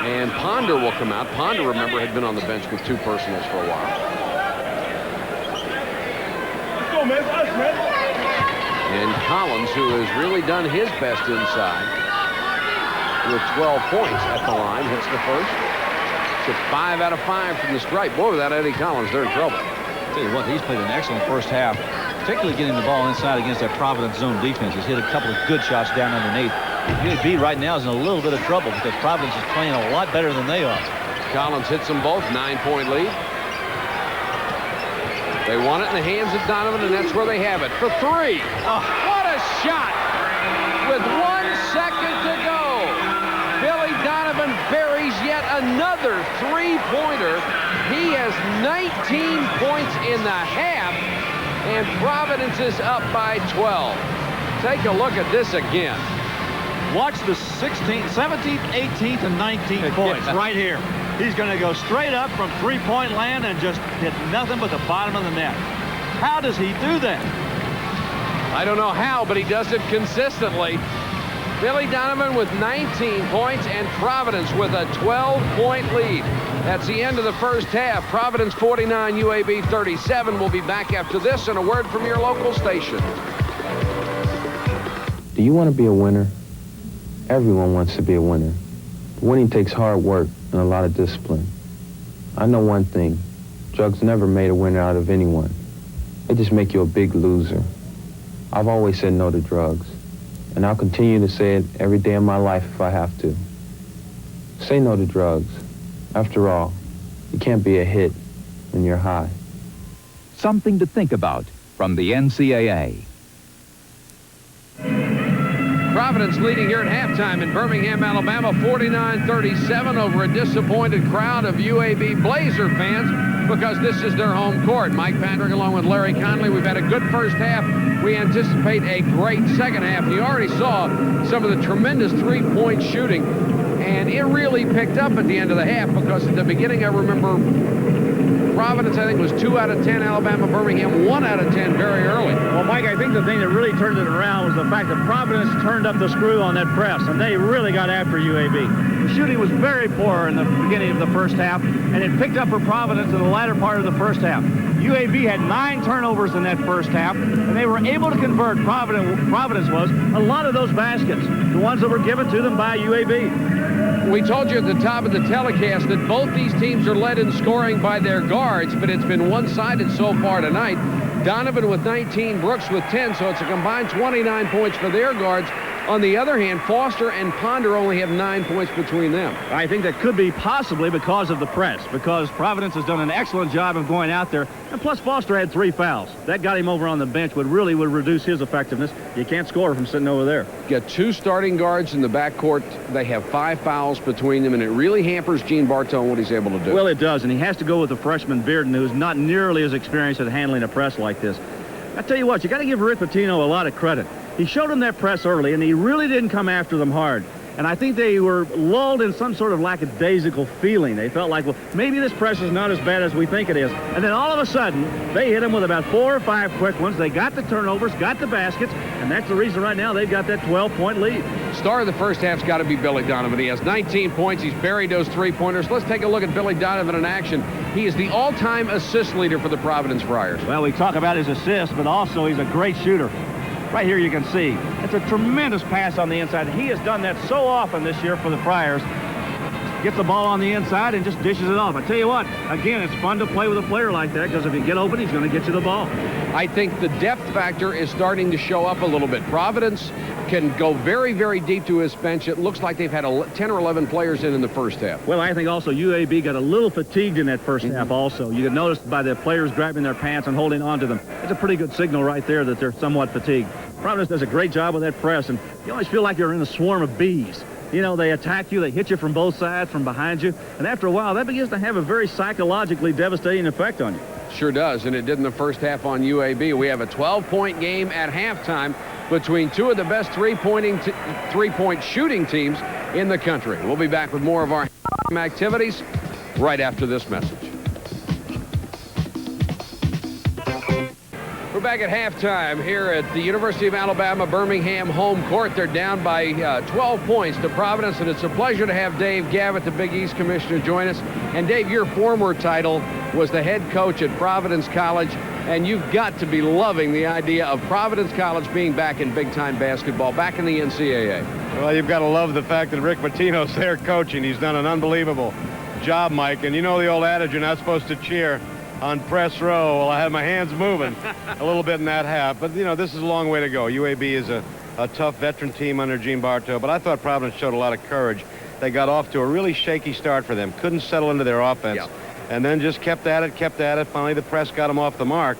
and Ponder will come out. Ponder, remember, had been on the bench with 2 personals for a while. Let's go, man. Us, man. And Collins, who has really done his best inside, with 12 points at the line, hits the first. It's 5 out of 5 from the stripe. Boy, without Eddie Collins, they're in trouble. I'll tell you what, he's played an excellent first half, particularly getting the ball inside against that Providence zone defense. He's hit a couple of good shots down underneath. UAB right now is in a little bit of trouble because Providence is playing a lot better than they are. Collins hits them both. 9-point lead. They want it in the hands of Donovan, and that's where they have it for 3. Oh, what a shot with 1 second to go. Billy Donovan buries yet another 3-pointer. He has 19 points in the half, and Providence is up by 12. Take a look at this again. Watch the 16th, 17th, 18th, and 19th points right here. He's going to go straight up from three-point land and just hit nothing but the bottom of the net. How does he do that? I don't know how, but he does it consistently. Billy Donovan with 19 points and Providence with a 12-point lead. That's the end of the first half. Providence 49, UAB 37. We'll be back after this and a word from your local station. Do you want to be a winner? Everyone wants to be a winner. Winning takes hard work and a lot of discipline. I know one thing. Drugs never made a winner out of anyone. They just make you a big loser. I've always said no to drugs, and I'll continue to say it every day of my life if I have to. Say no to drugs. After all, you can't be a hit when you're high. Something to think about from the NCAA. Providence leading here at halftime in Birmingham, Alabama, 49-37 over a disappointed crowd of UAB Blazer fans because this is their home court. Mike Patrick along with Larry Conley. We've had a good first half. We anticipate a great second half. You already saw some of the tremendous three-point shooting, and it really picked up at the end of the half because at the beginning I remember Providence, I think, was 2 out of 10. Alabama-Birmingham, 1 out of 10 very early. Well, Mike, I think the thing that really turned it around was the fact that Providence turned up the screw on that press, and they really got after UAB. The shooting was very poor in the beginning of the first half, and it picked up for Providence in the latter part of the first half. UAB had 9 turnovers in that first half, and they were able to convert, Providence was, a lot of those baskets, the ones that were given to them by UAB. We told you at the top of the telecast that both these teams are led in scoring by their guards, but it's been one-sided so far tonight. Donovan with 19, Brooks with 10, so it's a combined 29 points for their guards. On the other hand, Foster and Ponder only have 9 points between them. I think that could be possibly because of the press, because Providence has done an excellent job of going out there, and plus Foster had 3 fouls. That got him over on the bench, would reduce his effectiveness. You can't score from sitting over there. Got 2 starting guards in the backcourt. They have 5 fouls between them, and it really hampers Gene Bartow and what he's able to do. Well, it does, and he has to go with the freshman Bearden, who's not nearly as experienced at handling a press like this. I tell you what, you got to give Rick Pitino a lot of credit. He showed them that press early, and he really didn't come after them hard. And I think they were lulled in some sort of lackadaisical feeling. They felt like, well, maybe this press is not as bad as we think it is. And then all of a sudden, they hit them with about 4 or 5 quick ones. They got the turnovers, got the baskets, and that's the reason right now they've got that 12-point lead. Star of the first half's got to be Billy Donovan. He has 19 points. He's buried those 3-pointers. Let's take a look at Billy Donovan in action. He is the all-time assist leader for the Providence Friars. Well, we talk about his assists, but also he's a great shooter. Right here you can see. It's a tremendous pass on the inside. He has done that so often this year for the Friars. Gets the ball on the inside and just dishes it off. I tell you what, again, it's fun to play with a player like that because if you get open, he's going to get you the ball. I think the depth factor is starting to show up a little bit. Providence can go very, very deep to his bench. It looks like they've had 10 or 11 players in the first half. Well, I think also UAB got a little fatigued in that first half also. You can notice by the players grabbing their pants and holding on to them. It's a pretty good signal right there that they're somewhat fatigued. Providence does a great job with that press, and you always feel like you're in a swarm of bees. You know, they attack you, they hit you from both sides, from behind you, and after a while, that begins to have a very psychologically devastating effect on you. Sure does, and it did in the first half on UAB. We have a 12-point game at halftime between 2 of the best three-point shooting teams in the country. We'll be back with more of our activities right after this message. We're back at halftime here at the University of Alabama-Birmingham home court. They're down by 12 points to Providence, and it's a pleasure to have Dave Gavitt, the Big East commissioner, join us. And Dave, your former title was the head coach at Providence College, and you've got to be loving the idea of Providence College being back in big-time basketball, back in the NCAA. Well, you've got to love the fact that Rick Pitino's there coaching. He's done an unbelievable job, Mike. And you know the old adage, you're not supposed to cheer on press row. Well, I had my hands moving a little bit in that half. But, you know, this is a long way to go. UAB is a tough veteran team under Gene Bartow. But I thought Providence showed a lot of courage. they got off to a really shaky start for them. Couldn't settle into their offense. Yeah. And then just kept at it. Finally, the press got him off the mark.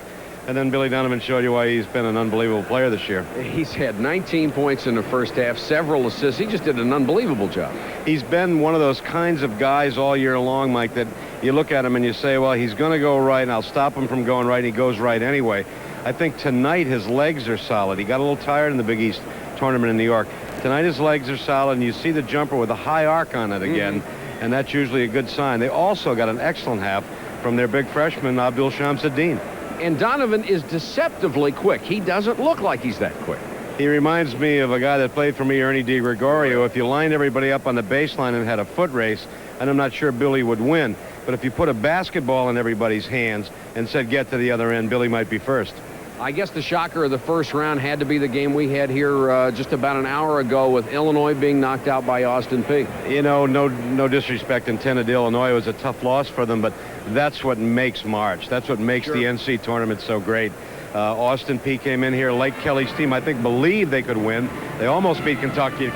And then Billy Donovan showed you why he's been an unbelievable player this year. He's had 19 points in the first half, several assists. He just did an unbelievable job. He's been one of those kinds of guys all year long, Mike, that you look at him and you say, well, he's going to go right, and I'll stop him from going right, and he goes right anyway. I think tonight his legs are solid. He got a little tired in the Big East tournament in New York. Tonight his legs are solid, and you see the jumper with a high arc on it again, and that's usually a good sign. They also got an excellent half from their big freshman, Abdul Shamsuddin. And Donovan is deceptively quick. He doesn't look like he's that quick. He reminds me of a guy that played for me, Ernie DiGregorio. If you lined everybody up on the baseline and had a foot race, and I'm not sure Billy would win, but if you put a basketball in everybody's hands and said get to the other end, Billy might be first. I guess the shocker of the first round had to be the game we had here just about an hour ago with Illinois being knocked out by Austin Peay. You know, no disrespect intended to Illinois. It was a tough loss for them, but that's what makes March. That's what makes the NC tournament so great. Austin Peay came in here. Lake Kelly's team, I think, believed they could win. They almost beat Kentucky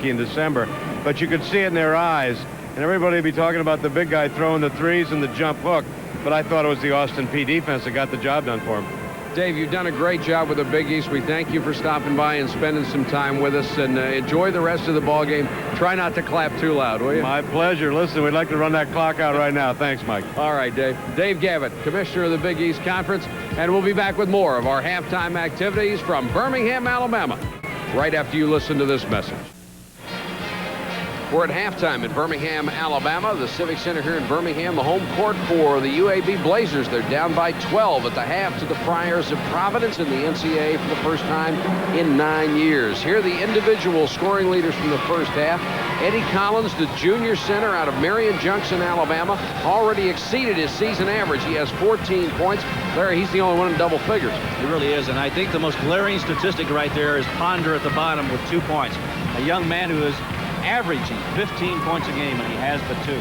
in December, but you could see it in their eyes, and everybody would be talking about the big guy throwing the threes and the jump hook, but I thought it was the Austin Peay defense that got the job done for him. Dave, you've done a great job with the Big East. We thank you for stopping by and spending some time with us, and enjoy the rest of the ball game. Try not to clap too loud, will you? My pleasure. Listen, we'd like to run that clock out right now. Thanks, Mike. All right, Dave. Dave Gavitt, Commissioner of the Big East Conference, and we'll be back with more of our halftime activities from Birmingham, Alabama, right after you listen to this message. We're at halftime in Birmingham, Alabama, the Civic Center here in Birmingham, the home court for the UAB Blazers. They're down by 12 at the half to the Friars of Providence in the NCAA for the first time in 9 years. Here are the individual scoring leaders from the first half. Eddie Collins, the junior center out of Marion Junction, Alabama, already exceeded his season average. He has 14 points. Larry, he's the only one in double figures. He really is, and I think the most glaring statistic right there is Ponder at the bottom with 2 points. A young man who is averaging 15 points a game, and he has but 2.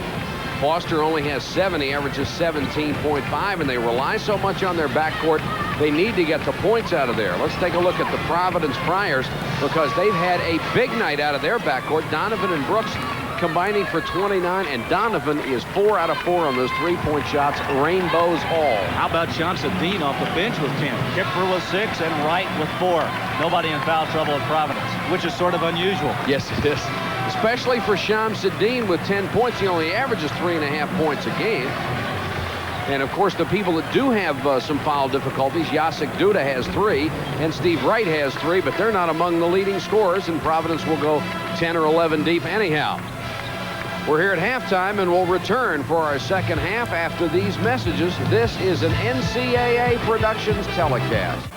Foster only has 7. He averages 17.5, and they rely so much on their backcourt, they need to get the points out of there. Let's take a look at the Providence Friars, because they've had a big night out of their backcourt. Donovan and Brooks combining for 29, and Donovan is 4 out of 4 on those three-point shots. Rainbows all. How about Shamsuddin off the bench with 10? Kipper with 6 and Wright with 4. Nobody in foul trouble at Providence, which is sort of unusual. Yes, it is. Especially for Shamsuddin with 10 points. He only averages 3.5 points a game. And, of course, the people that do have some foul difficulties, Jacek Duda has 3, and Steve Wright has 3, but they're not among the leading scorers, and Providence will go 10 or 11 deep anyhow. We're here at halftime, and we'll return for our second half after these messages. This is an NCAA Productions telecast.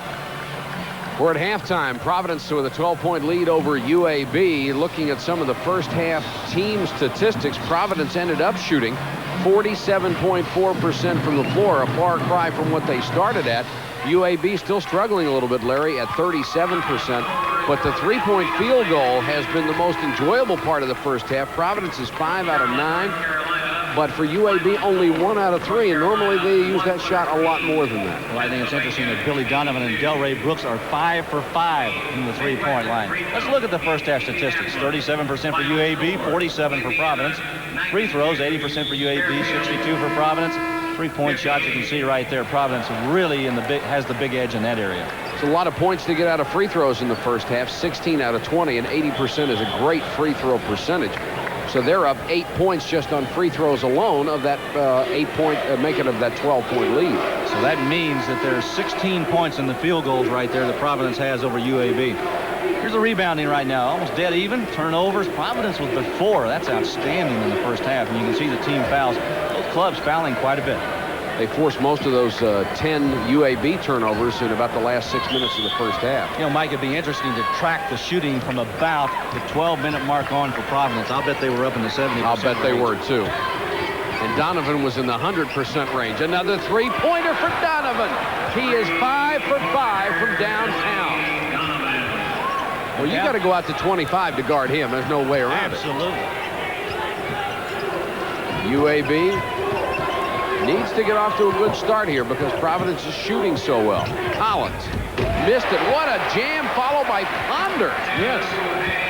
We're at halftime. Providence with a 12-point lead over UAB. Looking at some of the first half team statistics, Providence ended up shooting 47.4% from the floor, a far cry from what they started at. UAB still struggling a little bit, Larry, at 37%. But the three-point field goal has been the most enjoyable part of the first half. Providence is 5 out of 9. But for UAB, only 1 out of 3, and normally they use that shot a lot more than that. Well, I think it's interesting that Billy Donovan and Delray Brooks are 5 for 5 from the three-point line. Let's look at the first half statistics. 37% for UAB, 47 for Providence. Free throws, 80% for UAB, 62 for Providence. Three-point shots, you can see right there, Providence really has the big edge in that area. It's a lot of points to get out of free throws in the first half, 16 out of 20, and 80% is a great free throw percentage. So they're up 8 points just on free throws alone of that 8-point, making of that 12-point lead. So that means that there's 16 points in the field goals right there that Providence has over UAB. Here's the rebounding right now, almost dead even. Turnovers, Providence with the 4. That's outstanding in the first half, and you can see the team fouls. Both clubs fouling quite a bit. They forced most of those 10 UAB turnovers in about the last 6 minutes of the first half. You know, Mike, it'd be interesting to track the shooting from about the 12-minute mark on for Providence. I'll bet they were up in the 70%. I'll bet they were, too. And Donovan was in the 100% range. Another three-pointer for Donovan. He is 5 for 5 from downtown. Well, you got to go out to 25 to guard him. There's no way around it. Absolutely. UAB Needs to get off to a good start here because Providence is shooting so well. Collins missed it. What a jam, followed by Ponder. Yes,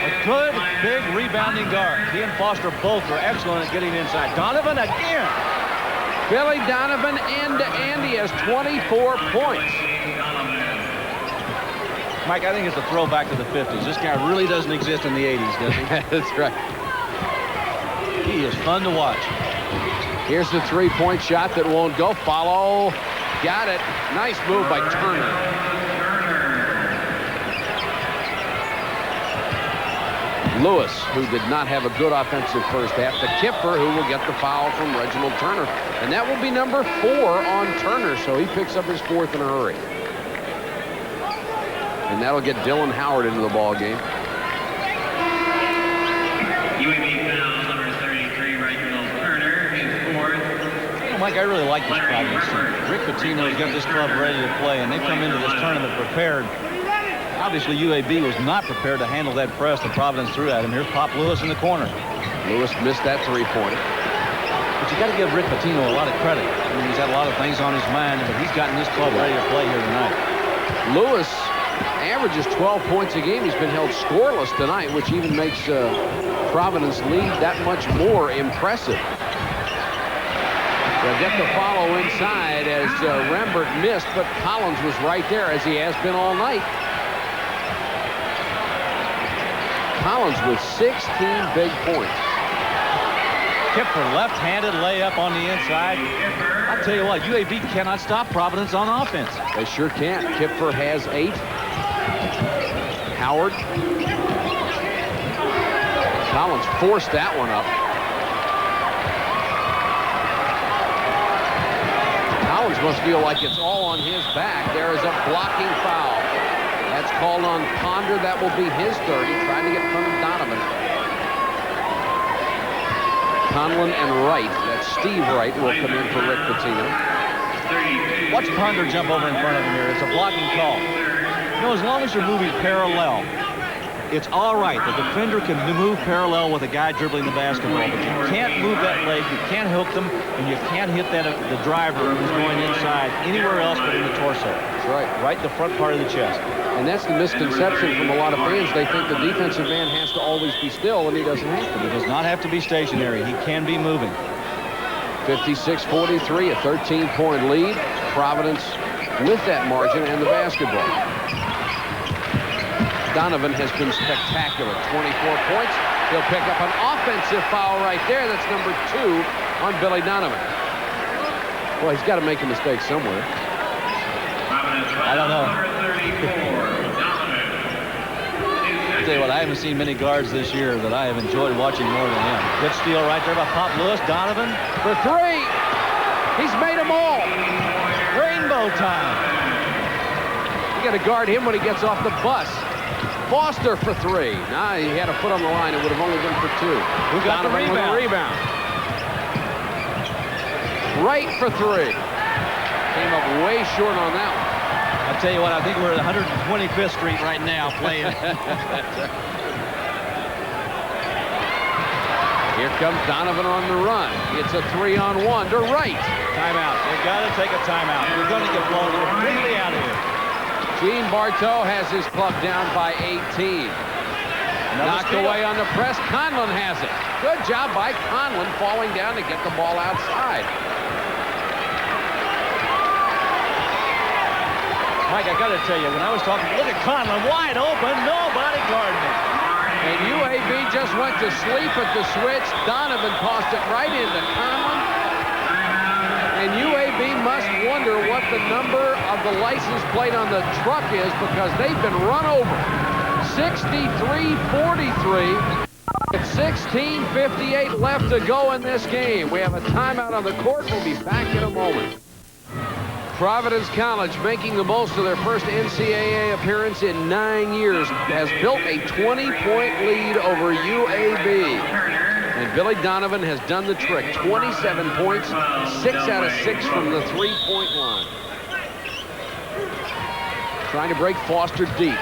a good, big rebounding guard. He and Foster both are excellent at getting inside. Donovan again. Billy Donovan end-to-end. He has 24 points. Mike, I think it's a throwback to the 50s. This guy really doesn't exist in the 80s, does he? That's right. He is fun to watch. Here's the three-point shot that won't go. Follow. Got it. Nice move by Turner. Lewis, who did not have a good offensive first half. To Kipper, who will get the foul from Reginald Turner. And that will be number 4 on Turner, so he picks up his 4th in a hurry. And that'll get Dylan Howard into the ball game. UAB foul number 33, Reginald Turner, his 4th. Well, Mike, I really like this Providence team. Rick Pitino's got this club ready to play, and they've come into this tournament prepared. Obviously, UAB was not prepared to handle that press that Providence threw at him. Here's Pop Lewis in the corner. Lewis missed that three-pointer. But you got to give Rick Pitino a lot of credit. I mean, he's had a lot of things on his mind, but he's gotten this club ready to play here tonight. Lewis averages 12 points a game. He's been held scoreless tonight, which even makes Providence lead that much more impressive. They'll get the follow inside as Rembert missed, but Collins was right there, as he has been all night. Collins with 16 big points. Kipper, left-handed layup on the inside. I'll tell you what, UAB cannot stop Providence on offense. They sure can't. Kipper has 8. Howard. Collins forced that one up. Collins must feel like it's all on his back. There is a blocking foul. That's called on Ponder. That will be his 3rd. He tried to get in front of Donovan. Conlon and Wright, that's Steve Wright, will come in for Rick Pitino. Watch Ponder jump over in front of him here. It's a blocking call. You know, as long as you're moving parallel, it's all right. The defender can move parallel with a guy dribbling the basketball, but you can't move that leg, you can't hook them, and you can't hit that the driver who's going inside anywhere else but in the torso. That's right. Right in the front part of the chest. And that's the misconception from a lot of fans. They think the defensive man has to always be still, and he doesn't have to. He does not have to be stationary. He can be moving. 56-43, a 13-point lead. Providence with that margin and the basketball. Donovan has been spectacular. 24 points. He'll pick up an offensive foul right there. That's number 2 on Billy Donovan. Well, he's got to make a mistake somewhere. I don't know. I'll tell you what, I haven't seen many guards this year that I have enjoyed watching more than him. Good steal right there by Pop Lewis. Donovan for 3. He's made them all. Rainbow time. You got to guard him when he gets off the bus. Foster for 3. Nah, he had a foot on the line. It would have only been for 2. Who got the rebound? Right for 3. Came up way short on that one. I'll tell you what, I think we're at 125th Street right now playing. Here comes Donovan on the run. It's a 3-on-1 to Wright. Timeout. They've got to take a timeout. We're going to get blown completely out of here. Gene Bartow has his club down by 18. Knocked away on the press. Conlon has it. Good job by Conlon falling down to get the ball outside. Mike, I got to tell you, when I was talking, look at Conlon, wide open, nobody guarded him. And UAB just went to sleep at the switch. Donovan tossed it right into Conlon. And UAB must wonder what the number of the license plate on the truck is because they've been run over. 63-43. It's 16:58 left to go in this game. We have a timeout on the court. We'll be back in a moment. Providence College, making the most of their first NCAA appearance in 9 years, has built a 20-point lead over UAB. And Billy Donovan has done the trick. 27 points, 6 out of 6 from the three-point line. Trying to break Foster deep.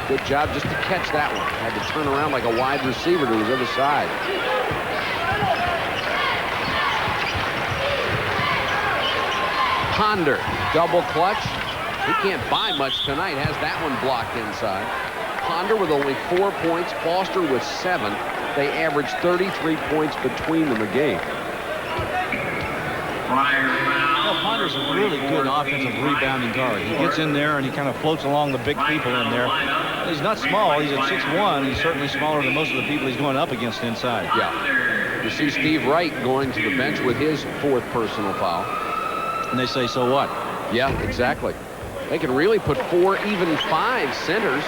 Good job just to catch that one. Had to turn around like a wide receiver to his other side. Ponder, double clutch. He can't buy much tonight. Has that one blocked inside. Ponder with only 4 points. Foster with 7. They average 33 points between them a game. Ponder's a really good offensive rebounding guard. He gets in there and he kind of floats along the big people in there. He's not small. He's at 6'1". He's certainly smaller than most of the people he's going up against inside. Yeah. You see Steve Wright going to the bench with his 4th personal foul. And they say, so what? Yeah, exactly. They can really put 4, even 5 centers.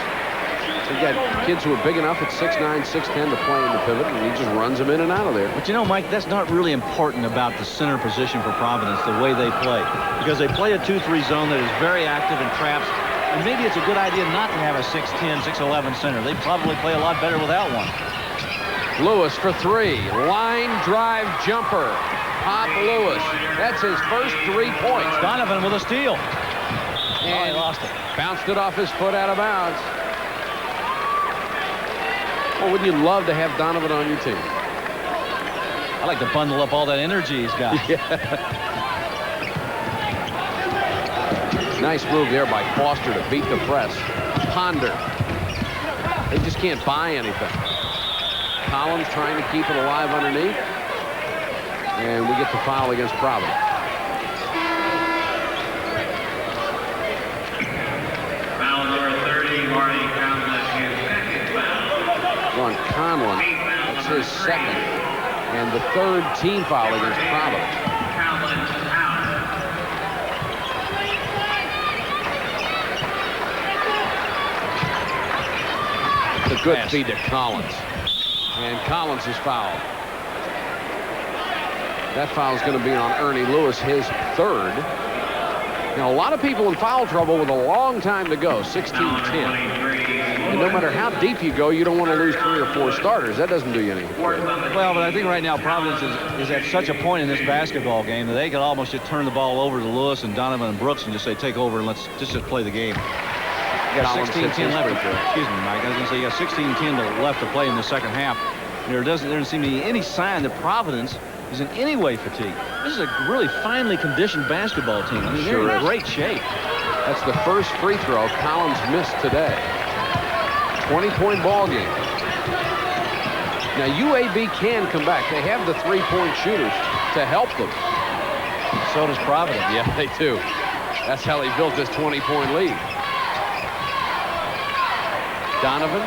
So you got kids who are big enough at 6'9", 6'10" to play in the pivot, and he just runs them in and out of there. But you know, Mike, that's not really important about the center position for Providence, the way they play. Because they play a 2-3 zone that is very active in traps. And maybe it's a good idea not to have a 6'10", 6'11" center. They probably play a lot better without one. Lewis for 3. Line drive jumper. Pop Lewis. That's his first 3 points. Donovan with a steal. And he lost it. Bounced it off his foot out of bounds. Well, wouldn't you love to have Donovan on your team? I like to bundle up all that energy he's got. Yeah. Nice move there by Foster to beat the press. Ponder. They just can't buy anything. Collins trying to keep it alive underneath. And we get the foul against Providence. Foul number 30, Marty Conlon, his second foul. On Conlon, that's his 2nd. And the 3rd team foul against Providence. Conlon's out. The good feed to Collins. And Collins is fouled. That foul is going to be on Ernie Lewis, his 3rd. Now, a lot of people in foul trouble with a long time to go, 16-10. And no matter how deep you go, you don't want to lose 3 or 4 starters. That doesn't do you any good. Well, but I think right now Providence is at such a point in this basketball game that they could almost just turn the ball over to Lewis and Donovan and Brooks and just say, take over and let's just play the game. You got 16-10 left. Excuse me, Mike. I was going to say you got 16-10 left to play in the second half. There doesn't seem to be any sign that Providence is in any way fatigued. This is a really finely conditioned basketball team. I mean, they're in great shape. That's the first free throw Collins missed today. 20-point ball game. Now, UAB can come back. They have the 3-point shooters to help them. So does Providence. Yeah, they do. That's how he built this 20-point lead. Donovan.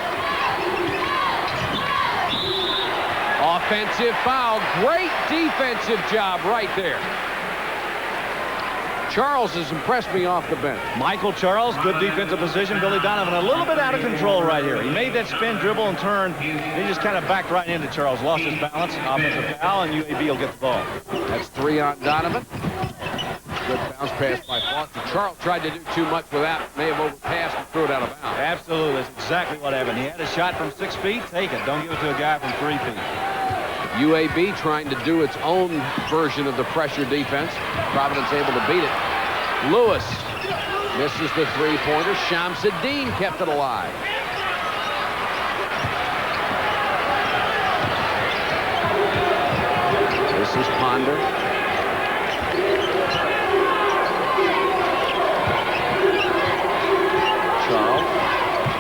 Offensive foul. Great defensive job right there. Charles has impressed me off the bench. Michael Charles, good defensive position. Billy Donovan a little bit out of control right here. He made that spin, dribble, and turn. He just kind of backed right into Charles. Lost his balance. Offensive foul, and UAB will get the ball. That's 3 on Donovan. Good bounce pass by Foster. Charles tried to do too much with that. May have overpassed and threw it out of bounds. Absolutely. That's exactly what happened. He had a shot from 6 feet. Take it. Don't give it to a guy from 3 feet. UAB trying to do its own version of the pressure defense. Providence able to beat it. Lewis misses the 3-pointer. Shamsuddin kept it alive. This is Ponder. Charles.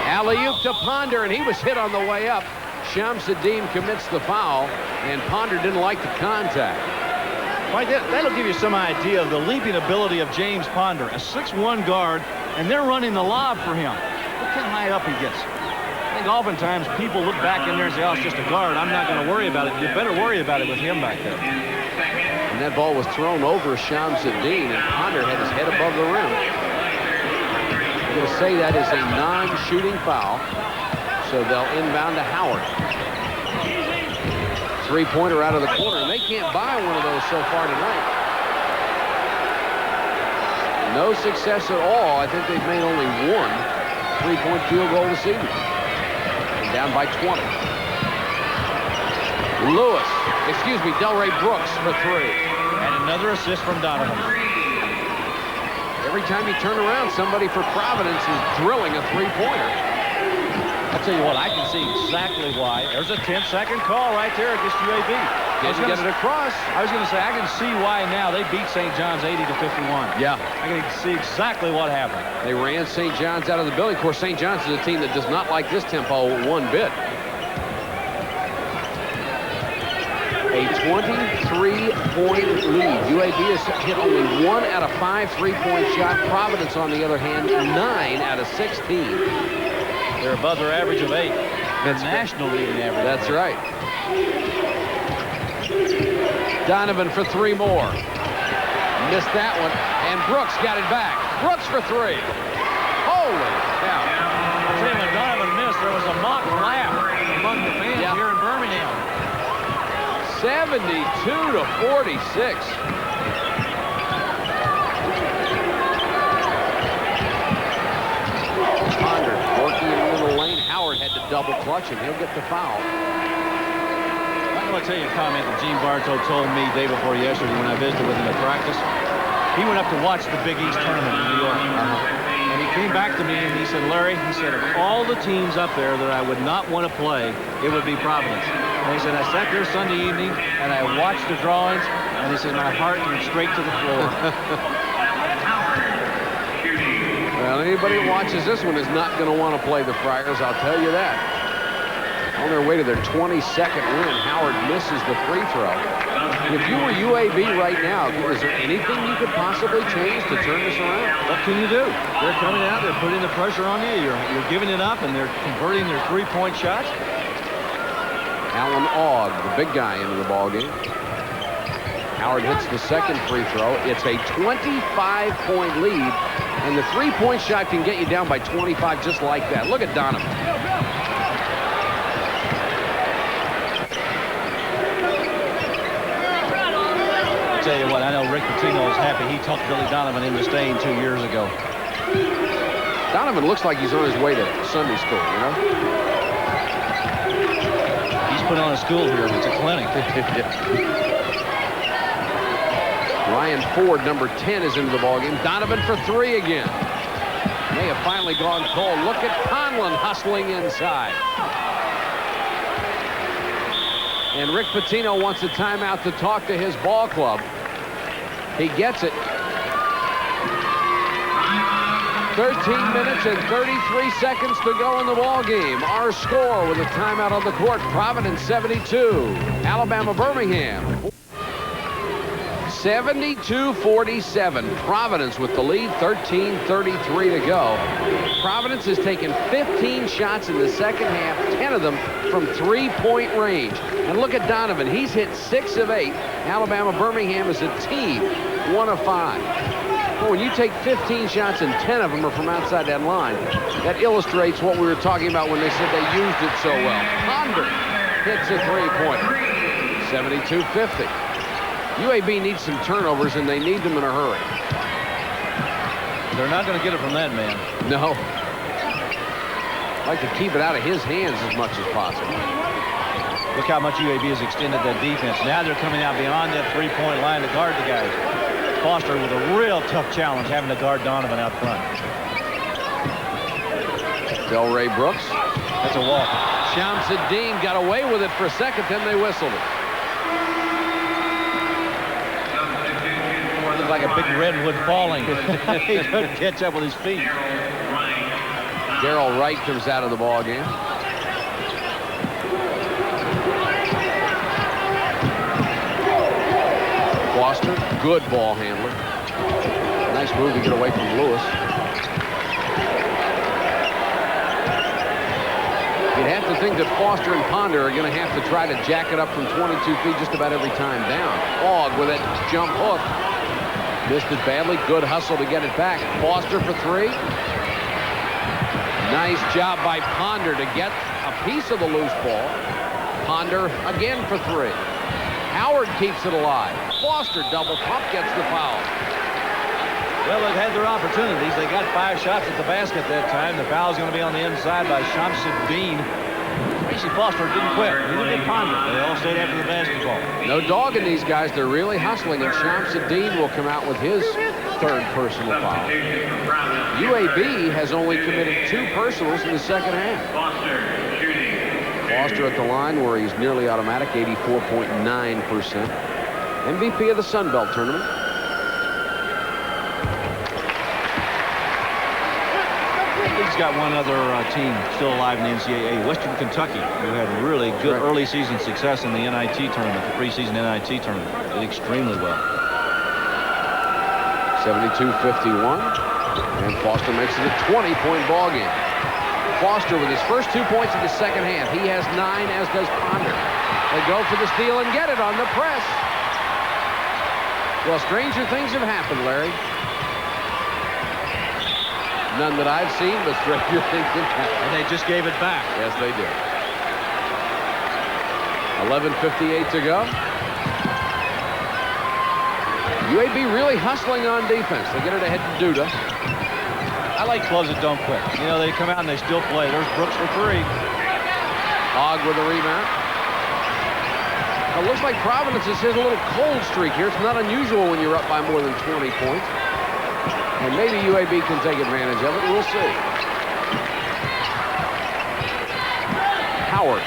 Alley-oop to Ponder, and he was hit on the way up. Shamsuddin commits the foul, and Ponder didn't like the contact. Right, that'll give you some idea of the leaping ability of James Ponder, a 6'1" guard, and they're running the lob for him. Look how high up he gets. I think oftentimes people look back in there and say, oh, it's just a guard. I'm not going to worry about it. You better worry about it with him back there. And that ball was thrown over Shamsuddin, and Ponder had his head above the rim. I'm going to say that is a non-shooting foul, so they'll inbound to Howard. 3-pointer out of the corner, and they can't buy one of those so far tonight. No success at all. I think they've made only 1 3-point field goal this evening. And down by 20. Delray Brooks for 3. And another assist from Donovan. Every time you turn around, somebody for Providence is drilling a 3-pointer. I'll tell you what, I can see exactly why. There's a 10-second call right there against UAB. Didn't get it across. I was going to say, I can see why now they beat St. John's 80-51. Yeah. I can see exactly what happened. They ran St. John's out of the building. Of course, St. John's is a team that does not like this tempo one bit. A 23-point lead. UAB has hit only 1 out of 5 3-point shots. Providence, on the other hand, 9 out of 16. They're above their average of 8. That's national leading average. That's right. Donovan for 3 more. Missed that one, and Brooks got it back. Brooks for 3. Holy cow. I'll tell you, when Donovan missed, there was a mock laugh among the fans here in Birmingham. 72-46. Ponder working in the middle lane. Howard had to double clutch him. He'll get the foul. I'm going to tell you a comment that Gene Bartow told me day before yesterday when I visited with him at practice. He went up to watch the Big East tournament in New York. And he came back to me and he said, Larry, he said, of all the teams up there that I would not want to play, it would be Providence. And he said, I sat there Sunday evening and I watched the drawings, and he said, my heart went straight to the floor. Well, anybody that watches this one is not going to want to play the Friars, I'll tell you that. On their way to their 22nd win, Howard misses the free throw. If you were UAB right now, is there anything you could possibly change to turn this around? What can you do? They're coming out, they're putting the pressure on you, you're giving it up, and they're converting their 3-point shots. Alan Ogg, the big guy, into the ballgame. Howard hits the second free throw. It's a 25-point lead, and the 3-point shot can get you down by 25 just like that. Look at Donovan. I'll tell you what, I know Rick Pitino is happy he talked Billy Donovan into staying 2 years ago. Donovan looks like he's on his way to Sunday school, you know? He's put on a school here. It's a clinic. Ryan Ford, number 10, is into the ballgame. Donovan for 3 again. They have finally gone cold. Look at Conlon hustling inside. And Rick Pitino wants a timeout to talk to his ball club. He gets it. 13 minutes and 33 seconds to go in the ball game. Our score with a timeout on the court: Providence 72, Alabama-Birmingham 72-47. Providence with the lead, 13:33 to go. Providence has taken 15 shots in the second half, 10 of them from 3-point range. And look at Donovan. He's hit 6 of 8. Alabama-Birmingham is a team 1 of 5. Well, when you take 15 shots and 10 of them are from outside that line, that illustrates what we were talking about when they said they used it so well. Ponder hits a 3-pointer. 72-50. UAB needs some turnovers, and they need them in a hurry. They're not going to get it from that man. No. Like to keep it out of his hands as much as possible. Look how much UAB has extended that defense. Now they're coming out beyond that 3-point line to guard the guys. Foster with a real tough challenge having to guard Donovan out front. Delray Brooks. That's a walk. Shamsuddin got away with it for a second, then they whistled it. Looks like a big redwood falling. He couldn't catch up with his feet. Darrell Wright comes out of the ball game. Foster, good ball handler. Nice move to get away from Lewis. You'd have to think that Foster and Ponder are going to have to try to jack it up from 22 feet just about every time down. Ogg with that jump hook. Missed it badly. Good hustle to get it back. Foster for 3. Nice job by Ponder to get a piece of the loose ball. Ponder again for 3. Howard keeps it alive. Foster double pump, gets the foul. Well, they've had their opportunities. They got 5 shots at the basket that time. The foul's going to be on the inside by Shamsuddin. Tracy Foster didn't quit. Neither did Ponder. They all stayed after the basketball. No dog in these guys. They're really hustling, and Shamsuddin will come out with his third personal foul. UAB has only committed 2 personals in the second half. Foster at the line where he's nearly automatic, 84.9%. MVP of the Sun Belt tournament. He's got one other team still alive in the NCAA, Western Kentucky, who had really good early season success in the NIT tournament, the preseason NIT tournament. Did extremely well. 72-51, and Foster makes it a 20-point ball game. Foster with his first 2 points in the second half. He has 9, as does Ponder. They go for the steal and get it on the press. Well, stranger things have happened, Larry. None that I've seen, but stranger things have happened. And they just gave it back. Yes, they did. 11:58 to go. UAB really hustling on defense. They get it ahead to Duda. I like clubs that don't quit. You know, they come out and they still play. There's Brooks for 3. Ogg with a rebound. It looks like Providence has hit a little cold streak here. It's not unusual when you're up by more than 20 points. And maybe UAB can take advantage of it. We'll see. Howard.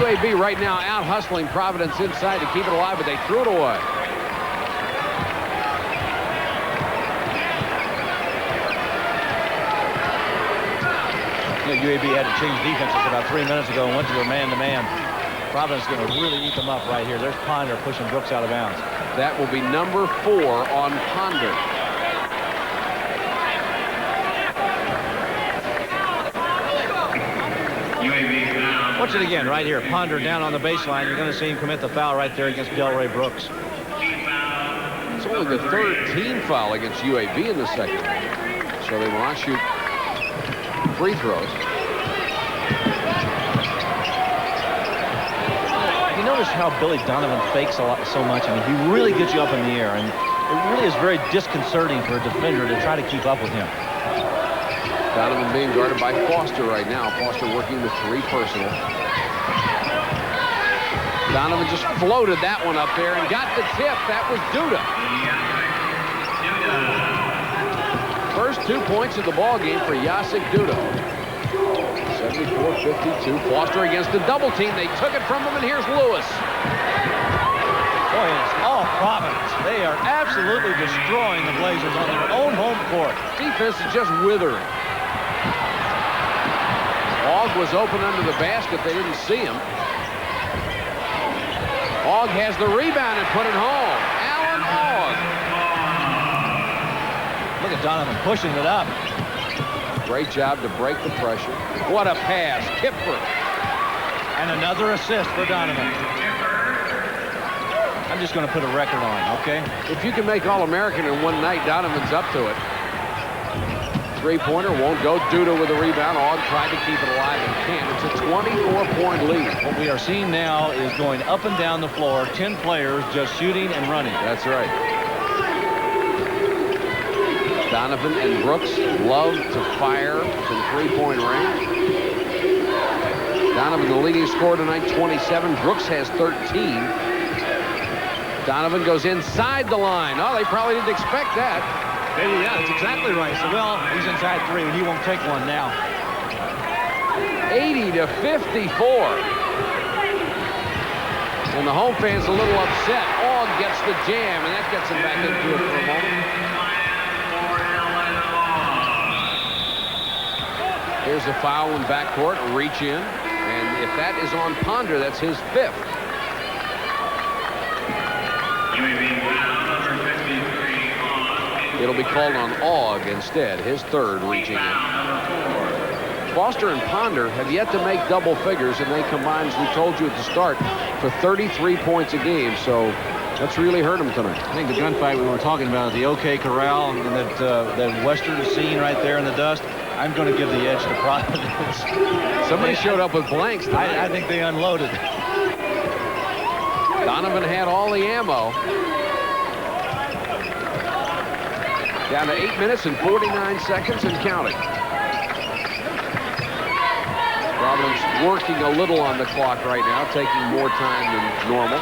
UAB right now out hustling Providence inside to keep it alive, but they threw it away. UAB had to change defenses about 3 minutes ago and went to a man-to-man. Providence is going to really eat them up right here. There's Ponder pushing Brooks out of bounds. That will be number 4 on Ponder. Watch it again right here. Ponder down on the baseline. You're going to see him commit the foul right there against Delray Brooks. It's only the 3rd team foul against UAB in the second. So they will not shoot free throws. You notice how Billy Donovan fakes so much. I mean, he really gets you up in the air, and it really is very disconcerting for a defender to try to keep up with him. Donovan being guarded by Foster right now. Foster working with 3 personal. Donovan just floated that one up there and got the tip. That was Duda. First 2 points of the ball game for Jacek Duda. 74-52. Foster against the double team. They took it from him, and here's Lewis. Boy, it's all Providence. They are absolutely destroying the Blazers on their own home court. Defense is just withering. Ogg was open under the basket. They didn't see him. Ogg has the rebound and put it home. Alan Ogg. Look at Donovan pushing it up. Great job to break the pressure. What a pass. Kipper. And another assist for Donovan. I'm just going to put a record on, okay? If you can make All-American in one night, Donovan's up to it. Three-pointer won't go. Duda with a rebound. Ogg tried to keep it alive and can't. It's a 24-point lead. What we are seeing now is going up and down the floor, 10 players just shooting and running. That's right. Donovan and Brooks love to fire from three-point range. Donovan, the leading scorer tonight, 27. Brooks has 13. Donovan goes inside the line. Oh, they probably didn't expect that. Yeah, that's exactly right. So, well, he's inside 3, and he won't take one now. 80-54. And the home fans a little upset. Ogg gets the jam, and that gets him back into it for a moment. Here's a foul in backcourt, reach in. And if that is on Ponder, that's his 5th. It'll be called on Ogg instead, his 3rd reaching in. Foster and Ponder have yet to make double figures, and they combined, as we told you at the start, for 33 points a game. So that's really hurt them tonight. I think the gunfight we were talking about, the OK Corral, and that western scene right there in the dust, I'm going to give the edge to Providence. Somebody showed up with blanks tonight. I think they unloaded. Donovan had all the ammo. Down to 8 minutes and 49 seconds and counting. Providence working a little on the clock right now, taking more time than normal.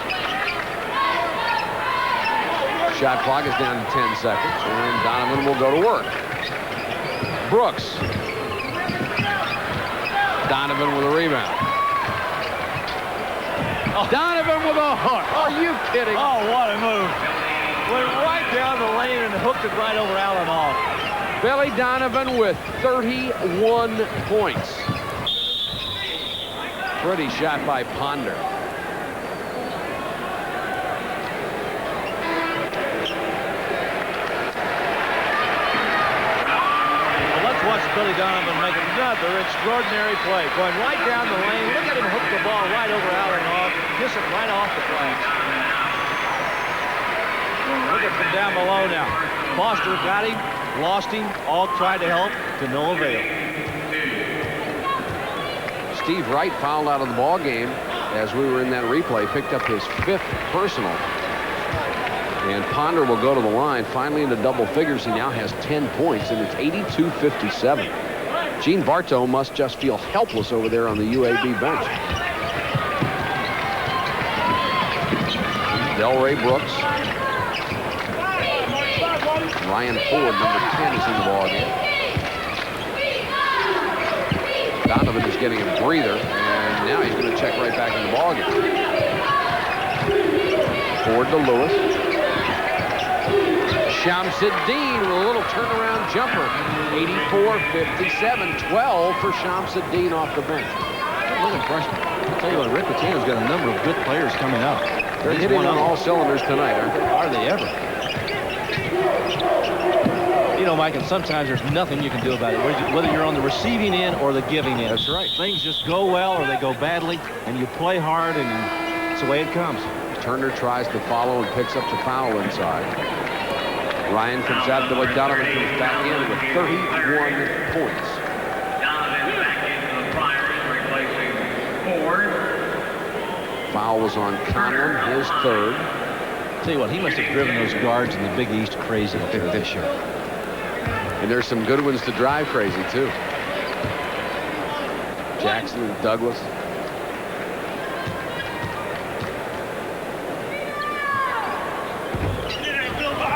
Shot clock is down to 10 seconds, and Donovan will go to work. Brooks. Donovan with a rebound. Oh. Donovan with a hook. Are you kidding? Oh, what a move. Went right down the lane and hooked it right over Allen off. Billy Donovan with 31 points. Pretty shot by Ponder. Watch Billy Donovan make another extraordinary play. Going right down the lane. Look at him hook the ball right over Allen off. Kiss it right off the flanks. Look at him down below now. Foster got him, lost him, all tried to help, to no avail. Steve Wright fouled out of the ball game as we were in that replay. Picked up his 5th personal. And Ponder will go to the line, finally into double figures. He now has 10 points, and it's 82-57. Gene Bartow must just feel helpless over there on the UAB bench. Delray Brooks. Ryan Ford, number 10, is in the ball game. Donovan is getting a breather, and now he's going to check right back in the ball game. Ford to Lewis. Shamsuddin with a little turnaround jumper. 84-57, 12 for Shamsuddin off the bench. Look at freshman. I'll tell you what, Rick Pitino's got a number of good players coming up. They're hitting on all cylinders tonight, aren't they? Are they ever? You know, Mike, and sometimes there's nothing you can do about it, whether you're on the receiving end or the giving end. That's right. Things just go well or they go badly, and you play hard, and it's the way it comes. Turner tries to follow and picks up the foul inside. Ryan comes out. Billy Donovan comes back in with 31 points. Donovan back into the Friars, replacing Ford. Foul was on Conlon, his 3rd. Tell you what, he must have driven those guards in the Big East crazy up there this year. And there's some good ones to drive crazy, too. Jackson and Douglas.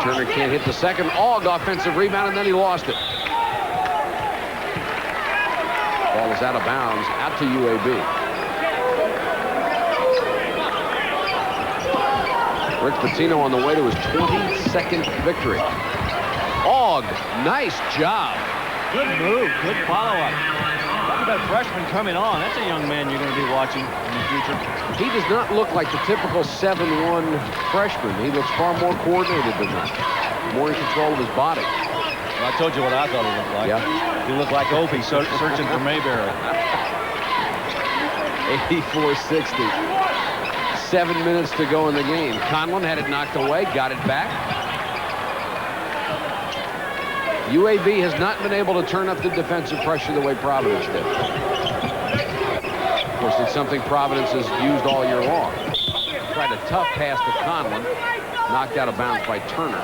Turner can't hit the second. Ogg offensive rebound, and then he lost it. Ball is out of bounds, out to UAB. Rick Pitino on the way to his 22nd victory. Ogg, nice job. Good move, good follow-up. Talk about freshman coming on. That's a young man you're going to be watching in the future. He does not look like the typical 7'1" freshman. He looks far more coordinated than that. More in control of his body. Well, I told you what I thought he looked like. Yeah. He looked like Opie searching for Mayberry. 84-60. 7 minutes to go in the game. Conlon had it knocked away, got it back. UAB has not been able to turn up the defensive pressure the way Providence did. Of course, it's something Providence has used all year long. Tried a tough pass to Conlon, knocked out of bounds by Turner.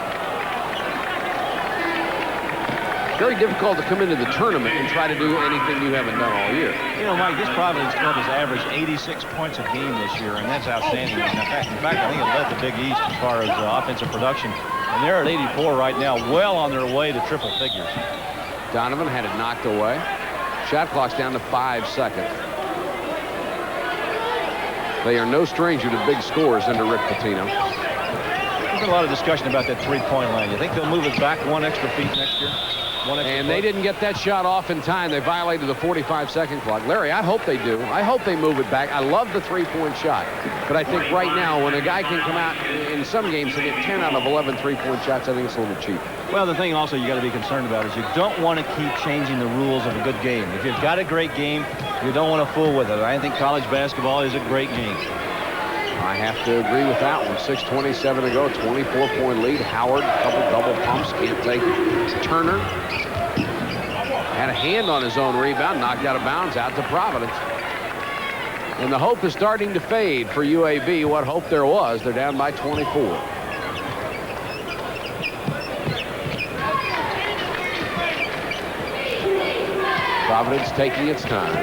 Very difficult to come into the tournament and try to do anything you haven't done all year. You know, Mike, this Providence club has averaged 86 points a game this year, and that's outstanding. In fact, I think it led the Big East as far as offensive production. And they're at 84 right now, well on their way to triple figures. Donovan had it knocked away. Shot clock's down to 5 seconds. They are no stranger to big scores under Rick Pitino. There's been a lot of discussion about that three-point line. You think they'll move it back 1 extra feet next year? And they didn't get that shot off in time. They violated the 45-second clock. Larry, I hope they do. I hope they move it back. I love the three-point shot. But I think right now, when a guy can come out in some games and get 10 out of 11 three-point shots, I think it's a little cheap. Well, the thing also you got to be concerned about is you don't want to keep changing the rules of a good game. If you've got a great game, you don't want to fool with it. I think college basketball is a great game. I have to agree with that one. 6:27 to go, 24-point lead. Howard, a couple double pumps, can't take it. Turner had a hand on his own rebound, knocked out of bounds, out to Providence. And the hope is starting to fade for UAB. What hope there was, they're down by 24. Providence taking its time.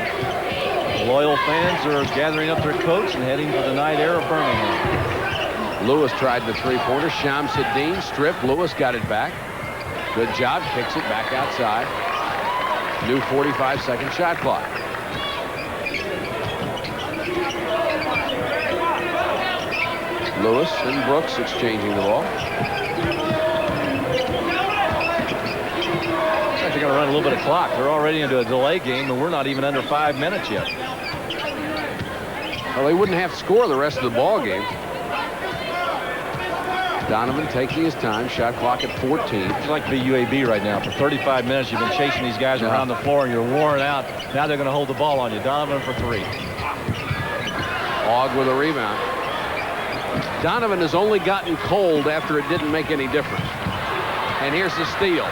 Loyal fans are gathering up their coats and heading for the night air of Birmingham. Lewis tried the three-pointer. Shamsuddin stripped. Lewis got it back. Good job. Kicks it back outside. New 45-second shot clock. Lewis and Brooks exchanging the ball. They're going to run a little bit of clock. They're already into a delay game, and we're not even under 5 minutes yet. Well, they wouldn't have to score the rest of the ball game. Donovan taking his time. Shot clock at 14. It's like the UAB right now. For 35 minutes, you've been chasing these guys around the floor, and you're worn out. Now they're going to hold the ball on you. Donovan for 3. Ogg with a rebound. Donovan has only gotten cold after it didn't make any difference. And here's the steal.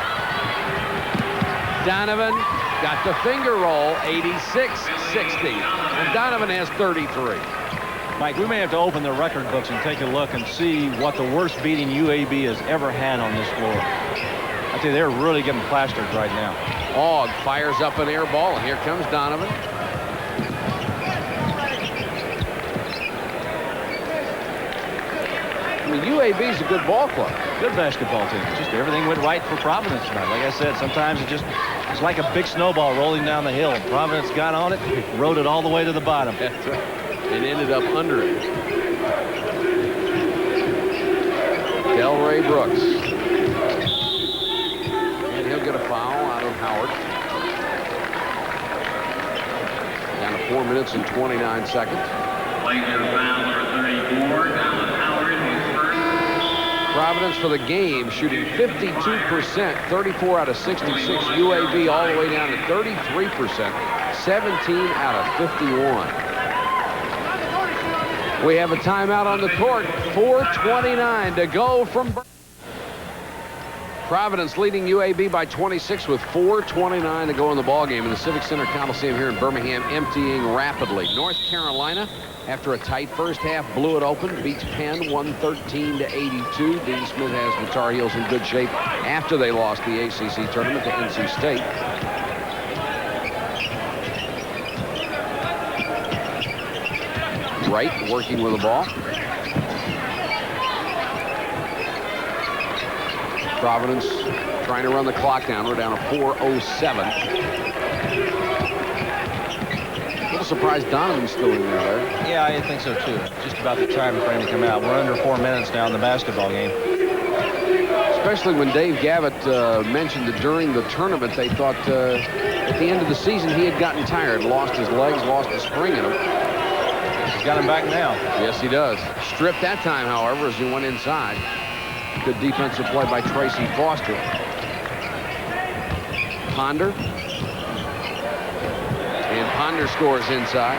Donovan got the finger roll, 86-60. And Donovan has 33. Mike, we may have to open the record books and take a look and see what the worst beating UAB has ever had on this floor. I tell you, they're really getting plastered right now. Ogg fires up an air ball, and here comes Donovan. I mean, UAB's a good ball club. Good basketball team. Just everything went right for Providence tonight. Like I said, sometimes it's like a big snowball rolling down the hill. Providence got on it, rode it all the way to the bottom. That's right. And ended up under it. Delray Brooks. And he'll get a foul out of Howard. Down to 4 minutes and 29 seconds. Blazers foul number 34, Dallas Howard, his first. Providence for the game shooting 52%, 34 out of 66. UAB all the way down to 33%, 17 out of 51. We have a timeout on the court. 4:29 to go from Providence leading UAB by 26 with 4:29 to go in the ballgame. In the Civic Center Coliseum here in Birmingham emptying rapidly. North Carolina, after a tight first half, blew it open, beats Penn 113-82. Dean Smith has the Tar Heels in good shape after they lost the ACC tournament to NC State. Wright working with the ball. Providence trying to run the clock down. We're down to 4:07. A little surprised Donovan's still in there. Yeah, I think so too. Just about the time for him to come out. We're under 4 minutes now in the basketball game. Especially when Dave Gavitt mentioned that during the tournament they thought at the end of the season he had gotten tired, lost his legs, lost his spring in him. He's got him back now. Yes, he does. Stripped that time, however, as he went inside. Good defensive play by Tracy Foster. Ponder. And Ponder scores inside.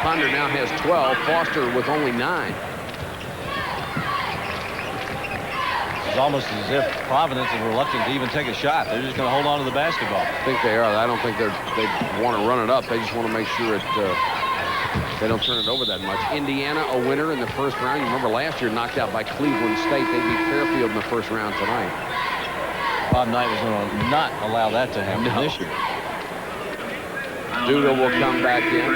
Ponder now has 12. Foster with only 9. It's almost as if Providence is reluctant to even take a shot. They're just going to hold on to the basketball. I think they are. I don't think they want to run it up. They just want to make sure they don't turn it over that much. Indiana, a winner in the first round. You remember last year knocked out by Cleveland State. They beat Fairfield in the first round tonight. Bob Knight was going to not allow that to happen this year. Duda will come back in,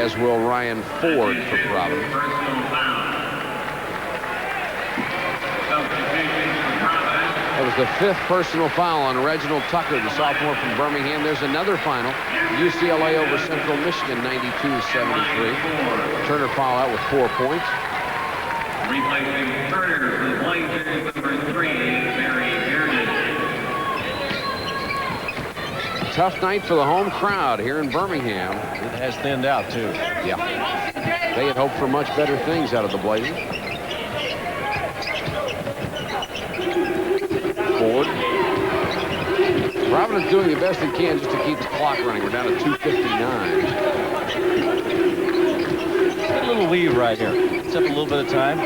as will Ryan Ford for Providence. That was the 5th personal foul on Reginald Tucker, the sophomore from Birmingham. There's another final. UCLA over Central Michigan, 92-73. Turner foul out with 4 points. Replacing Turner for the Blazers, number 3, Barry Bearden. Tough night for the home crowd here in Birmingham. It has thinned out, too. Yeah. They had hoped for much better things out of the Blazers. Ford. Providence doing the best it can just to keep the clock running. We're down to 2:59. A little lead right here. It's up a little bit of time.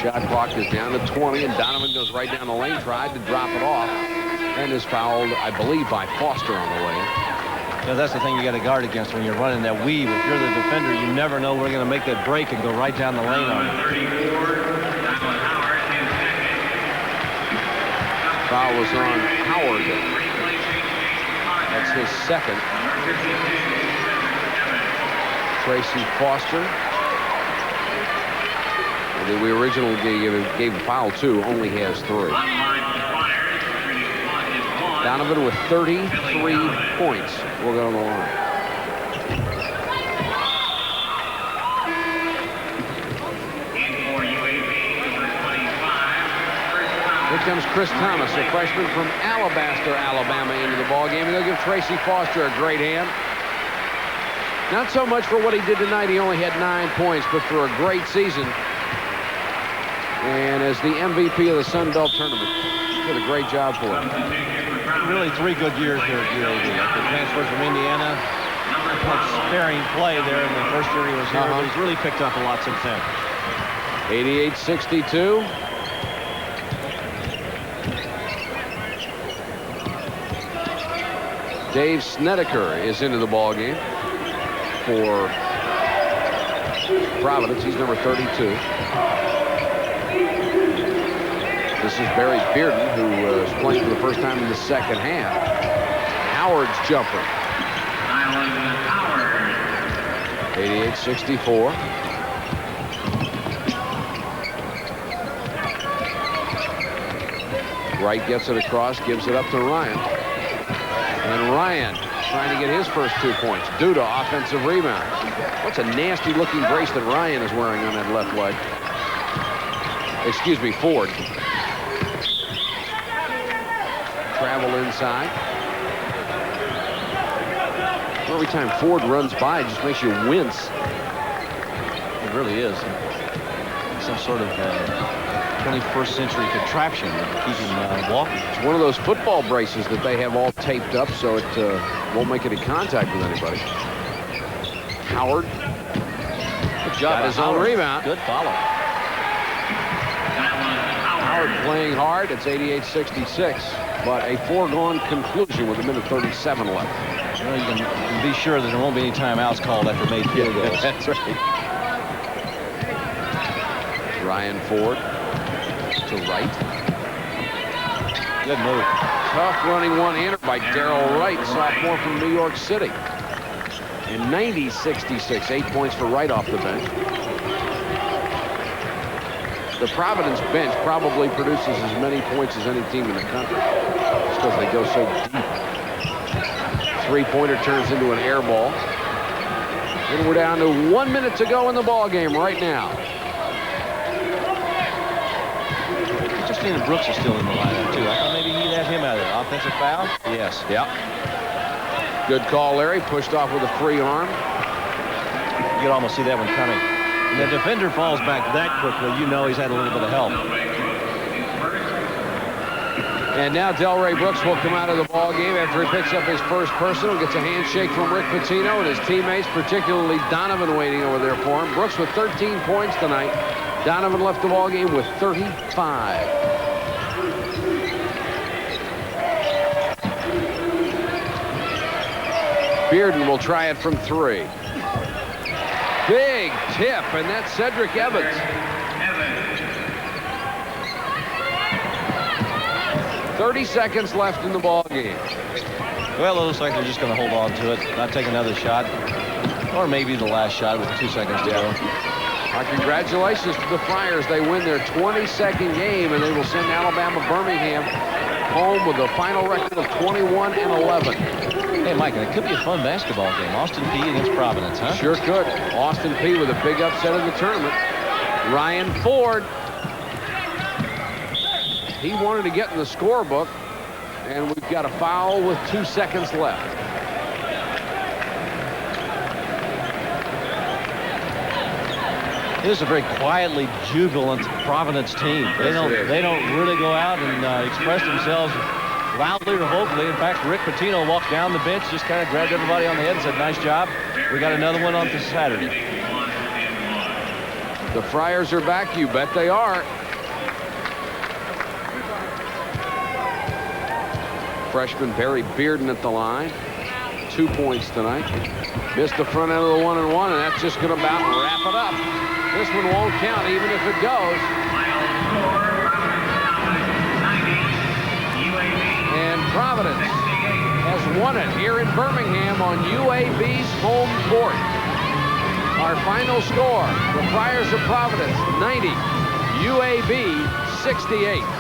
Shot clock is down to 20, and Donovan goes right down the lane, tried to drop it off, and is fouled, I believe, by Foster on the way. You know, that's the thing you got to guard against when you're running that weave. If you're the defender, you never know we're going to make that break and go right down the lane on you. 34, Foul was on Howard. That's his second. Tracy Foster that we originally gave a foul to only has 3. Donovan with 33 points will go on the line. Here comes Chris Thomas, a freshman from Alabaster, Alabama, into the ballgame. And they'll give Tracy Foster a great hand. Not so much for what he did tonight. He only had 9 points, but for a great season. And as the MVP of the Sun Belt tournament, did a great job for him. Really 3 good years here at UAB. After transfer from Indiana, had sparing play there in the first year he was here. But he's really picked up a lot since then. 88-62. Dave Snedeker is into the ball game for Providence. He's number 32. This is Barry Bearden, who is playing for the first time in the second half. Howard's jumper. 88-64. Wright gets it across, gives it up to Ryan. And Ryan trying to get his first 2 points. Duda, offensive rebound. What's a nasty looking brace that Ryan is wearing on that left leg? Excuse me, Ford. Travel inside. Every time Ford runs by, it just makes you wince. It really is. Some sort of 21st century contraption to keep him walking. It's one of those football braces that they have all taped up so it won't make any contact with anybody. Howard. Good job. Got his own rebound. Good follow. Howard playing hard. It's 88-66, but a foregone conclusion with 1:37 left. You know, you can be sure that there won't be any timeouts called after made field goals. That's right. Ryan Ford to Wright. Good move. Tough running one-hander by Darrell Wright, sophomore from New York City. And 90-66, 8 points for Wright off the bench. The Providence bench probably produces as many points as any team in the country. It's because they go so deep. Three-pointer turns into an air ball. And we're down to 1 minute to go in the ball game right now. Justin Brooks is still in the lineup, too. I thought maybe he'd have him out of there. Offensive foul? Yes. Yep. Good call, Larry. Pushed off with a free arm. You can almost see that one coming. When the defender falls back that quickly, you know he's had a little bit of help. And now Delray Brooks will come out of the ball game after he picks up his first personal, gets a handshake from Rick Pitino and his teammates, particularly Donovan waiting over there for him. Brooks with 13 points tonight. Donovan left the ball game with 35. Bearden will try it from 3. Big tip, and that's Cedric Evans. 30 seconds left in the ball game. Well, it looks like they're just going to hold on to it, not take another shot, or maybe the last shot with 2 seconds to go. Our congratulations to the Friars. They win their 22nd game, and they will send Alabama-Birmingham home with a final record of 21-11. Hey, Mike, and it could be a fun basketball game. Austin Peay against Providence, huh? Sure could. Austin Peay with a big upset in the tournament. Ryan Ford. He wanted to get in the scorebook, and we've got a foul with 2 seconds left. It is a very quietly jubilant Providence team. They don't really go out and express themselves loudly or vocally. In fact, Rick Pitino walked down the bench, just kind of grabbed everybody on the head and said, "Nice job. We got another one on Saturday." The Friars are back. You bet they are. Freshman Barry Bearden at the line. 2 points tonight. Missed the front end of the 1-and-1, and that's just going to about wrap it up. This one won't count even if it goes. And Providence has won it here in Birmingham on UAB's home court. Our final score, the Friars of Providence, 90. UAB, 68.